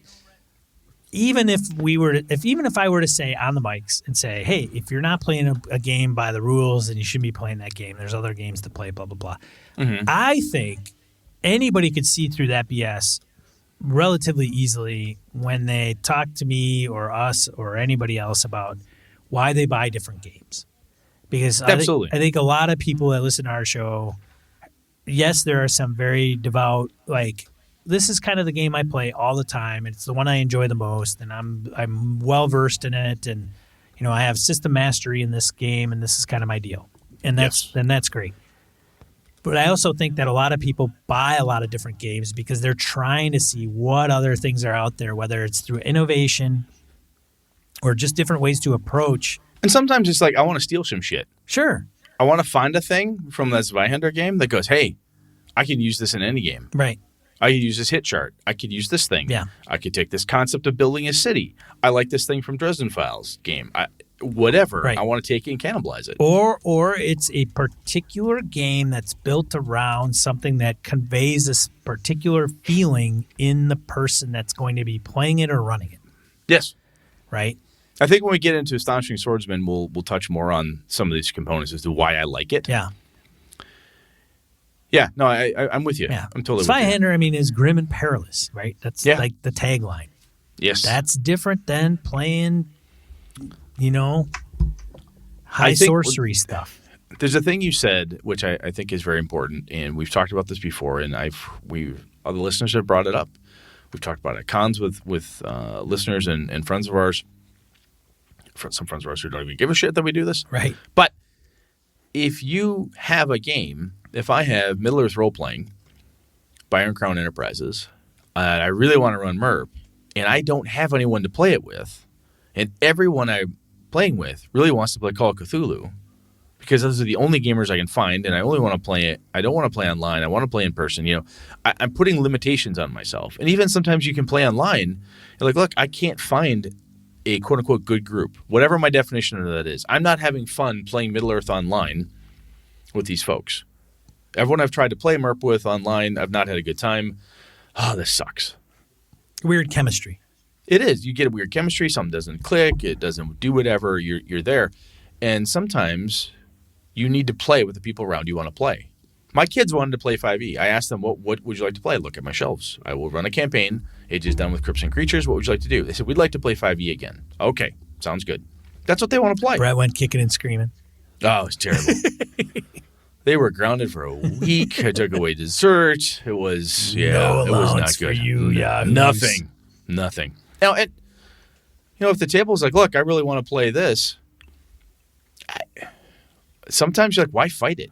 even if I were to say on the mics and say, hey, if you're not playing a game by the rules, then you shouldn't be playing that game. There's other games to play, blah, blah, blah. Mm-hmm. I think anybody could see through that BS relatively easily when they talk to me or us or anybody else about why they buy different games. Because I think a lot of people that listen to our show, yes, there are some very devout, like, this is kind of the game I play all the time. It's the one I enjoy the most, and I'm well versed in it, and I have system mastery in this game, and this is kind of my deal, and that's great. But I also think that a lot of people buy a lot of different games because they're trying to see what other things are out there, whether it's through innovation or just different ways to approach. And sometimes it's like, I want to steal some shit. Sure. I want to find a thing from this Zweihander game that goes, hey, I can use this in any game. Right. I could use this hit chart. I could use this thing. Yeah. I could take this concept of building a city. I like this thing from Dresden Files game. Whatever. Right. I want to take it and cannibalize it. Or it's a particular game that's built around something that conveys this particular feeling in the person that's going to be playing it or running it. Yes. Right? I think when we get into Astonishing Swordsman, we'll touch more on some of these components as to why I like it. Yeah. Yeah, no, I'm with you. Yeah. I'm totally with you. Zweihander, is grim and perilous, right? That's like the tagline. Yes. That's different than playing, high sorcery stuff. There's a thing you said, which I think is very important, and we've talked about this before, and other listeners have brought it up. We've talked about it at cons with listeners and friends of ours. Some friends of ours who don't even give a shit that we do this. Right. But if you have a game, if I have Middle-earth Role-Playing by Iron Crown Enterprises, I really want to run MERP, and I don't have anyone to play it with, and everyone I'm playing with really wants to play Call of Cthulhu, because those are the only gamers I can find, and I only want to play it. I don't want to play online. I want to play in person. I'm putting limitations on myself. And even sometimes you can play online. You're like, look, I can't find a quote-unquote good group, whatever my definition of that is. I'm not having fun playing Middle-earth online with these folks. Everyone I've tried to play MERP with online, I've not had a good time. Oh, this sucks. Weird chemistry. It is. You get a weird chemistry. Something doesn't click. It doesn't do whatever. You're there. And sometimes you need to play with the people around you want to play. My kids wanted to play 5e. I asked them, what would you like to play? Look at my shelves. I will run a campaign. Age is done with Crypts and Creatures. What would you like to do? They said, we'd like to play 5e again. Okay, sounds good. That's what they want to play. Brett went kicking and screaming. Oh, it's terrible. They were grounded for a week. I took away dessert. It was, it was not good. For you, Nothing. Now, if the table's like, look, I really want to play this, sometimes you're like, why fight it?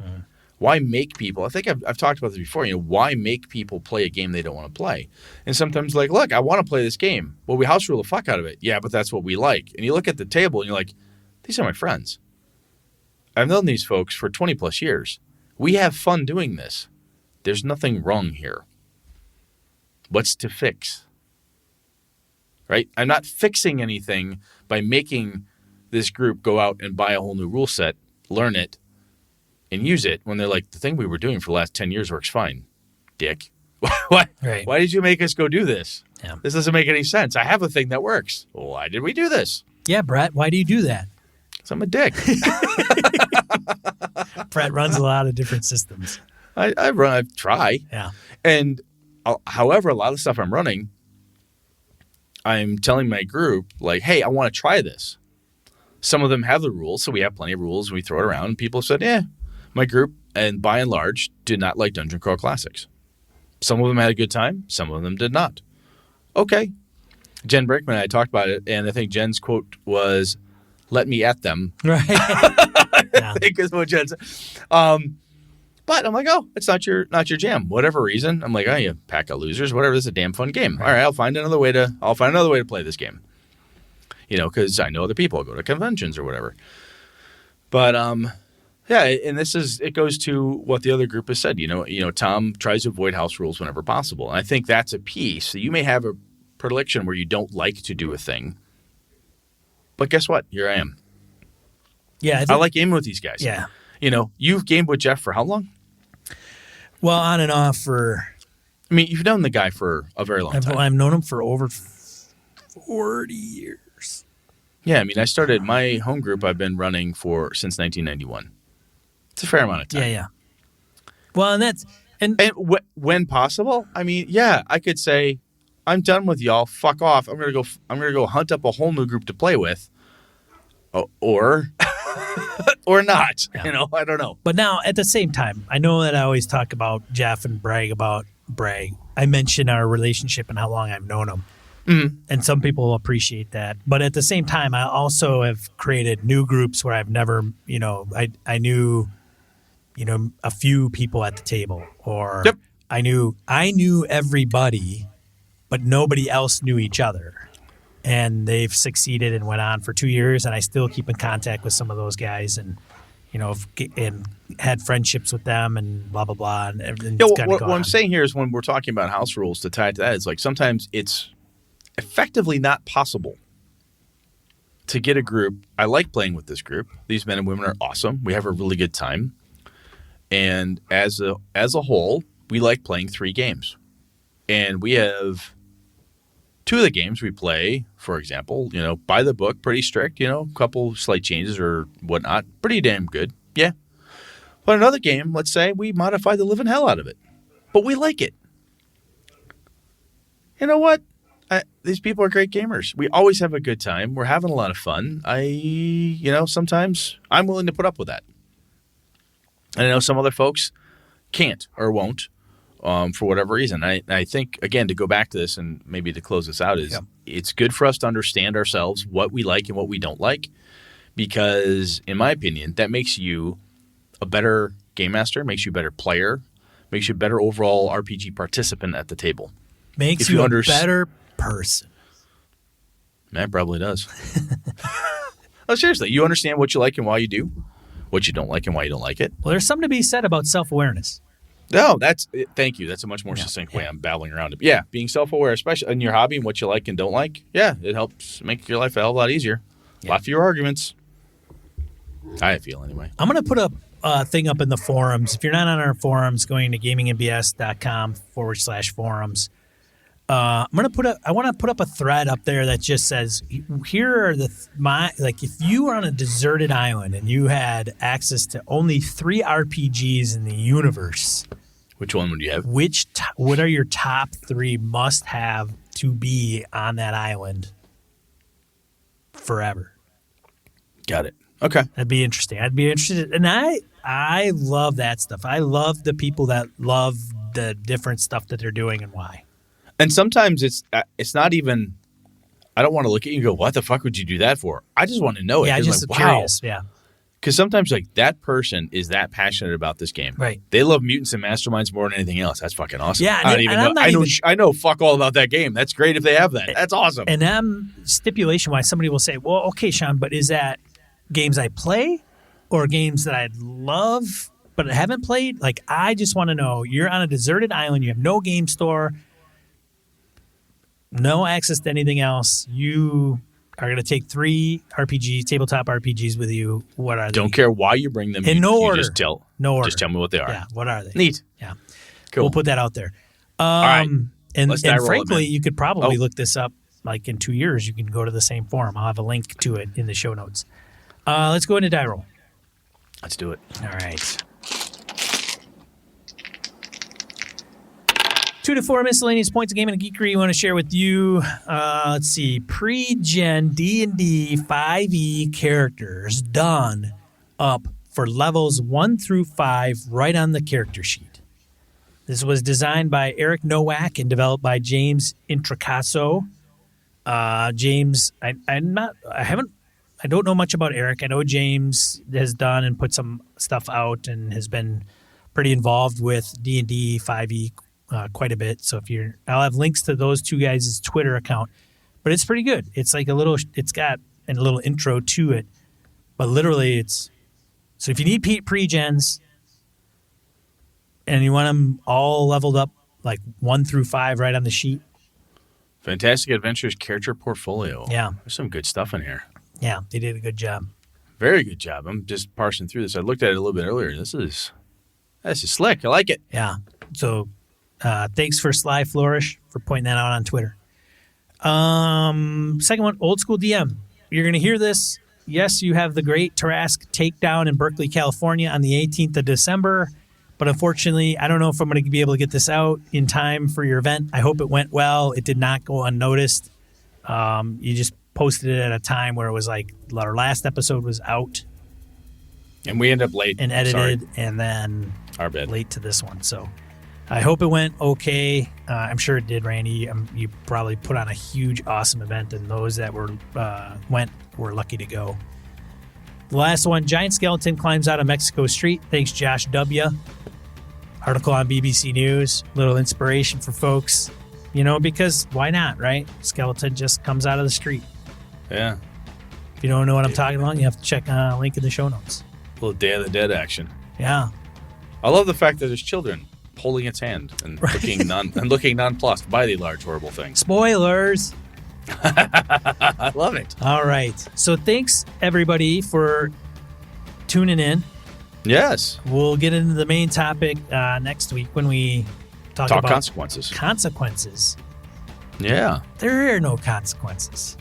Why make people? I think I've talked about this before. Why make people play a game they don't want to play? And sometimes like, look, I want to play this game. Well, we house rule the fuck out of it. Yeah, but that's what we like. And you look at the table and you're like, these are my friends. I've known these folks for 20 plus years. We have fun doing this. There's nothing wrong here. What's to fix? Right? I'm not fixing anything by making this group go out and buy a whole new rule set, learn it, and use it when they're like, the thing we were doing for the last 10 years works fine. Dick. Why did you make us go do this? Yeah. This doesn't make any sense. I have a thing that works. Why did we do this? Yeah, Brett, why do you do that? Because I'm a dick. Brett runs a lot of different systems. I try. Yeah. And however, a lot of the stuff I'm running, I'm telling my group, like, hey, I want to try this. Some of them have the rules, so we have plenty of rules. We throw it around, and people said, my group, and by and large, did not like Dungeon Crawl Classics. Some of them had a good time. Some of them did not. Okay. Jen Brickman and I talked about it, and I think Jen's quote was, let me at them. Right. I think is what Jen said. But I'm like, it's not your jam. Whatever reason. I'm like, you pack of losers. Whatever. This is a damn fun game. Right. All right, I'll find another way to play this game. Because I know other people. I'll go to conventions or whatever. But and it goes to what the other group has said. Tom tries to avoid house rules whenever possible. And I think that's a piece. So you may have a predilection where you don't like to do a thing. But guess what? Here I am. Yeah. I like gaming with these guys. Yeah. You've gamed with Jeff for how long? Well, on and off for... you've known the guy for a very long time. I've known him for over 40 years. Yeah, I mean, I started my home group I've been running since 1991. It's a fair amount of time. Yeah. Well, and when possible, I mean, yeah, I could say, I'm done with y'all. Fuck off. I'm gonna go hunt up a whole new group to play with, or not. Yeah. I don't know. But now, at the same time, I know that I always talk about Jeff and brag about Bray. I mention our relationship and how long I've known him. Mm-hmm. And some people will appreciate that. But at the same time, I also have created new groups where I've never, I knew, a few people at the table, or yep. I knew everybody, but nobody else knew each other. And they've succeeded and went on for 2 years. And I still keep in contact with some of those guys and, and had friendships with them and blah, blah, blah. And everything. What I'm saying here is when we're talking about house rules, to tie it to that, it's like sometimes it's effectively not possible to get a group. I like playing with this group. These men and women are awesome. We have a really good time. And as a whole, we like playing 3 games. And we have 2 of the games we play, for example, by the book, pretty strict, a couple slight changes or whatnot, pretty damn good. Yeah. But another game, let's say we modify the living hell out of it. But we like it. You know what? These people are great gamers. We always have a good time. We're having a lot of fun. Sometimes I'm willing to put up with that. And I know some other folks can't or won't for whatever reason. I think, again, to go back to this and maybe to close this out is It's good for us to understand ourselves, what we like and what we don't like, because in my opinion, that makes you a better game master, makes you a better player, makes you a better overall RPG participant at the table. Makes you a better person. That probably does. Oh, seriously, you understand what you like and why you do, what you don't like and why you don't like it. Well, there's something to be said about self-awareness. No, thank you. That's a much more succinct way. I'm babbling around it. Yeah, being self-aware, especially in your hobby and what you like and don't like. Yeah, it helps make your life a hell of a lot easier. A lot fewer arguments. I feel anyway. I'm going to put a thing up in the forums. If you're not on our forums, going to gamingandbs.com/forums. I want to put up a thread up there that just says, here are if you were on a deserted island and you had access to only 3 RPGs in the universe, which one would you have? What are your top 3 must have to be on that island forever? Got it. Okay. That'd be interesting. I'd be interested. And I love that stuff. I love the people that love the different stuff that they're doing and why. And sometimes it's not even, I don't want to look at you and go, what the fuck would you do that for? I just want to know it. Yeah, I just curious. Yeah. Because sometimes that person is that passionate about this game. Right. They love mutants and masterminds more than anything else. That's fucking awesome. Yeah. I know fuck all about that game. That's great if they have that. That's awesome. And stipulation-wise, somebody will say, well, okay, Sean, but is that games I play or games that I love but I haven't played? I just want to know, you're on a deserted island, you have no game store, no access to anything else. You are going to take 3 RPGs, tabletop RPGs with you. What are they? Don't care why you bring them. In no order. Just tell me what they are. Yeah, what are they? Neat. Yeah. Cool. We'll put that out there. All right. And frankly, you could probably look this up in 2 years. You can go to the same forum. I'll have a link to it in the show notes. Let's go into die roll. Let's do it. All right. 2 to 4 miscellaneous points of gaming and geekery you want to share with you. Let's see. Pre-gen D&D 5e characters done up for levels 1 through 5 right on the character sheet. This was designed by Eric Nowak and developed by James Introcaso. James, I don't know much about Eric. I know James has done and put some stuff out and has been pretty involved with D&D 5e quite a bit. So I'll have links to those 2 guys' Twitter account, but it's pretty good. It's it's got a little intro to it, but literally so if you need pre-gens and you want them all leveled up 1 through 5 right on the sheet. Fantastic Adventures character portfolio. Yeah. There's some good stuff in here. Yeah, they did a good job. Very good job. I'm just parsing through this. I looked at it a little bit earlier. This is slick. I like it. Yeah. So thanks for Sly Flourish for pointing that out on Twitter. Second one, old school DM. You're going to hear this. Yes, you have the Great Tarrasque Takedown in Berkeley, California on the 18th of December. But unfortunately, I don't know if I'm going to be able to get this out in time for your event. I hope it went well. It did not go unnoticed. You just posted it at a time where it was like our last episode was out. And we end up late. And edited, and then our bad. Late to this one. So I hope it went okay. I'm sure it did, Randy. You probably put on a huge, awesome event, and those that went were lucky to go. The last one, giant skeleton climbs out of Mexico Street. Thanks, Josh W. Article on BBC News. Little inspiration for folks, because why not, right? Skeleton just comes out of the street. Yeah. If you don't know what I'm talking about, you have to check a link in the show notes. A little Day of the Dead action. Yeah. I love the fact that there's children holding its hand and looking nonplussed by the large, horrible thing. Spoilers. I love it. All right. So thanks, everybody, for tuning in. Yes. We'll get into the main topic next week when we talk about consequences. Consequences. Yeah. There are no consequences.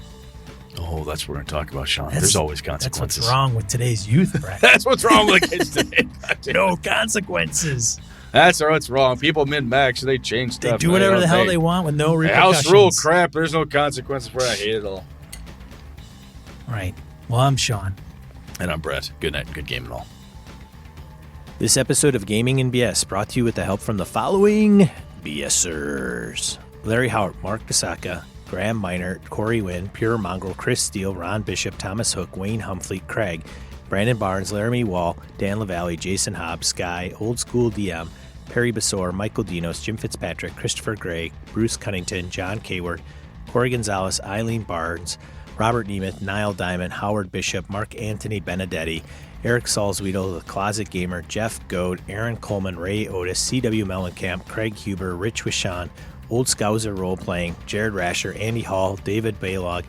Oh, that's what we're going to talk about, Sean. There's always consequences. That's what's wrong with today's youth, Brett. That's what's wrong with the kids today. No consequences. That's what's wrong. People min-max, they change stuff. They do whatever the hell they want with no repercussions. House rule crap. There's no consequences for it. I hate it all. Right. Well, I'm Sean. And I'm Brett. Good night and good game and all. This episode of Gaming and BS brought to you with the help from the following BSers. Larry Howard, Mark Gasaka, Graham Minor, Corey Wynn, Pure Mongrel, Chris Steele, Ron Bishop, Thomas Hook, Wayne Humfleet, Craig, Brandon Barnes, Laramie Wall, Dan LaValle, Jason Hobbs, Sky, Old School DM, Perry Besor, Michael Dinos, Jim Fitzpatrick, Christopher Gray, Bruce Cunnington, John Kayward, Corey Gonzalez, Eileen Barnes, Robert Nemeth, Niall Diamond, Howard Bishop, Mark Anthony Benedetti, Eric Salzwedel, The Closet Gamer, Jeff Goad, Aaron Coleman, Ray Otis, C.W. Mellencamp, Craig Huber, Rich Wishon, Old Scouser Role Playing, Jared Rasher, Andy Hall, David Baylog,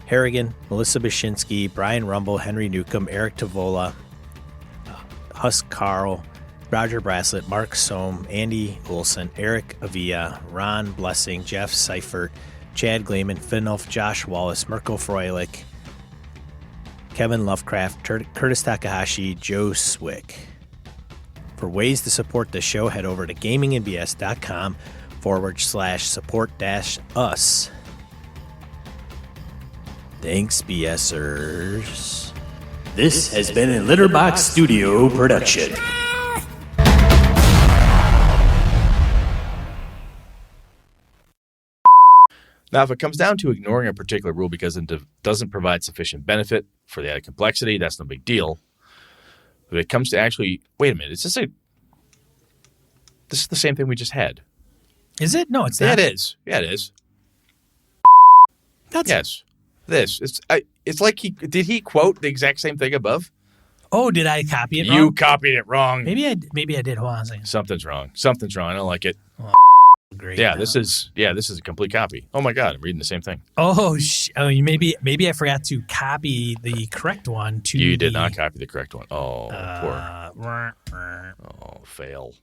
Harrigan, Melissa Bochinski, Brian Rumble, Henry Newcomb, Eric Tavola, Husk Carl, Roger Braslett, Mark Sohm, Andy Olson, Eric Avia, Ron Blessing, Jeff Seifert, Chad Gleeman, Finnulf, Josh Wallace, Mirko Froelich, Kevin Lovecraft, Curtis Takahashi, Joe Swick. For ways to support the show, head over to gamingandbs.com/support-us. Thanks, BSers. This has been a Litterbox Studio production. Now, if it comes down to ignoring a particular rule because it doesn't provide sufficient benefit for the added complexity, that's no big deal. If it comes to actually, wait a minute, this is the same thing we just had. Is it? No, it's not. Yeah, it is. Yeah, it is. Yes. It's like did he quote the exact same thing above? Oh, did I copy it wrong? You copied it wrong. Maybe I did. Hold on a second. Something's wrong. I don't like it. Oh, great. Yeah, this is a complete copy. Oh my God, I'm reading the same thing. Oh, maybe I forgot to copy the correct one to You did not copy the correct one. Oh, poor. Uh, Oh, fail.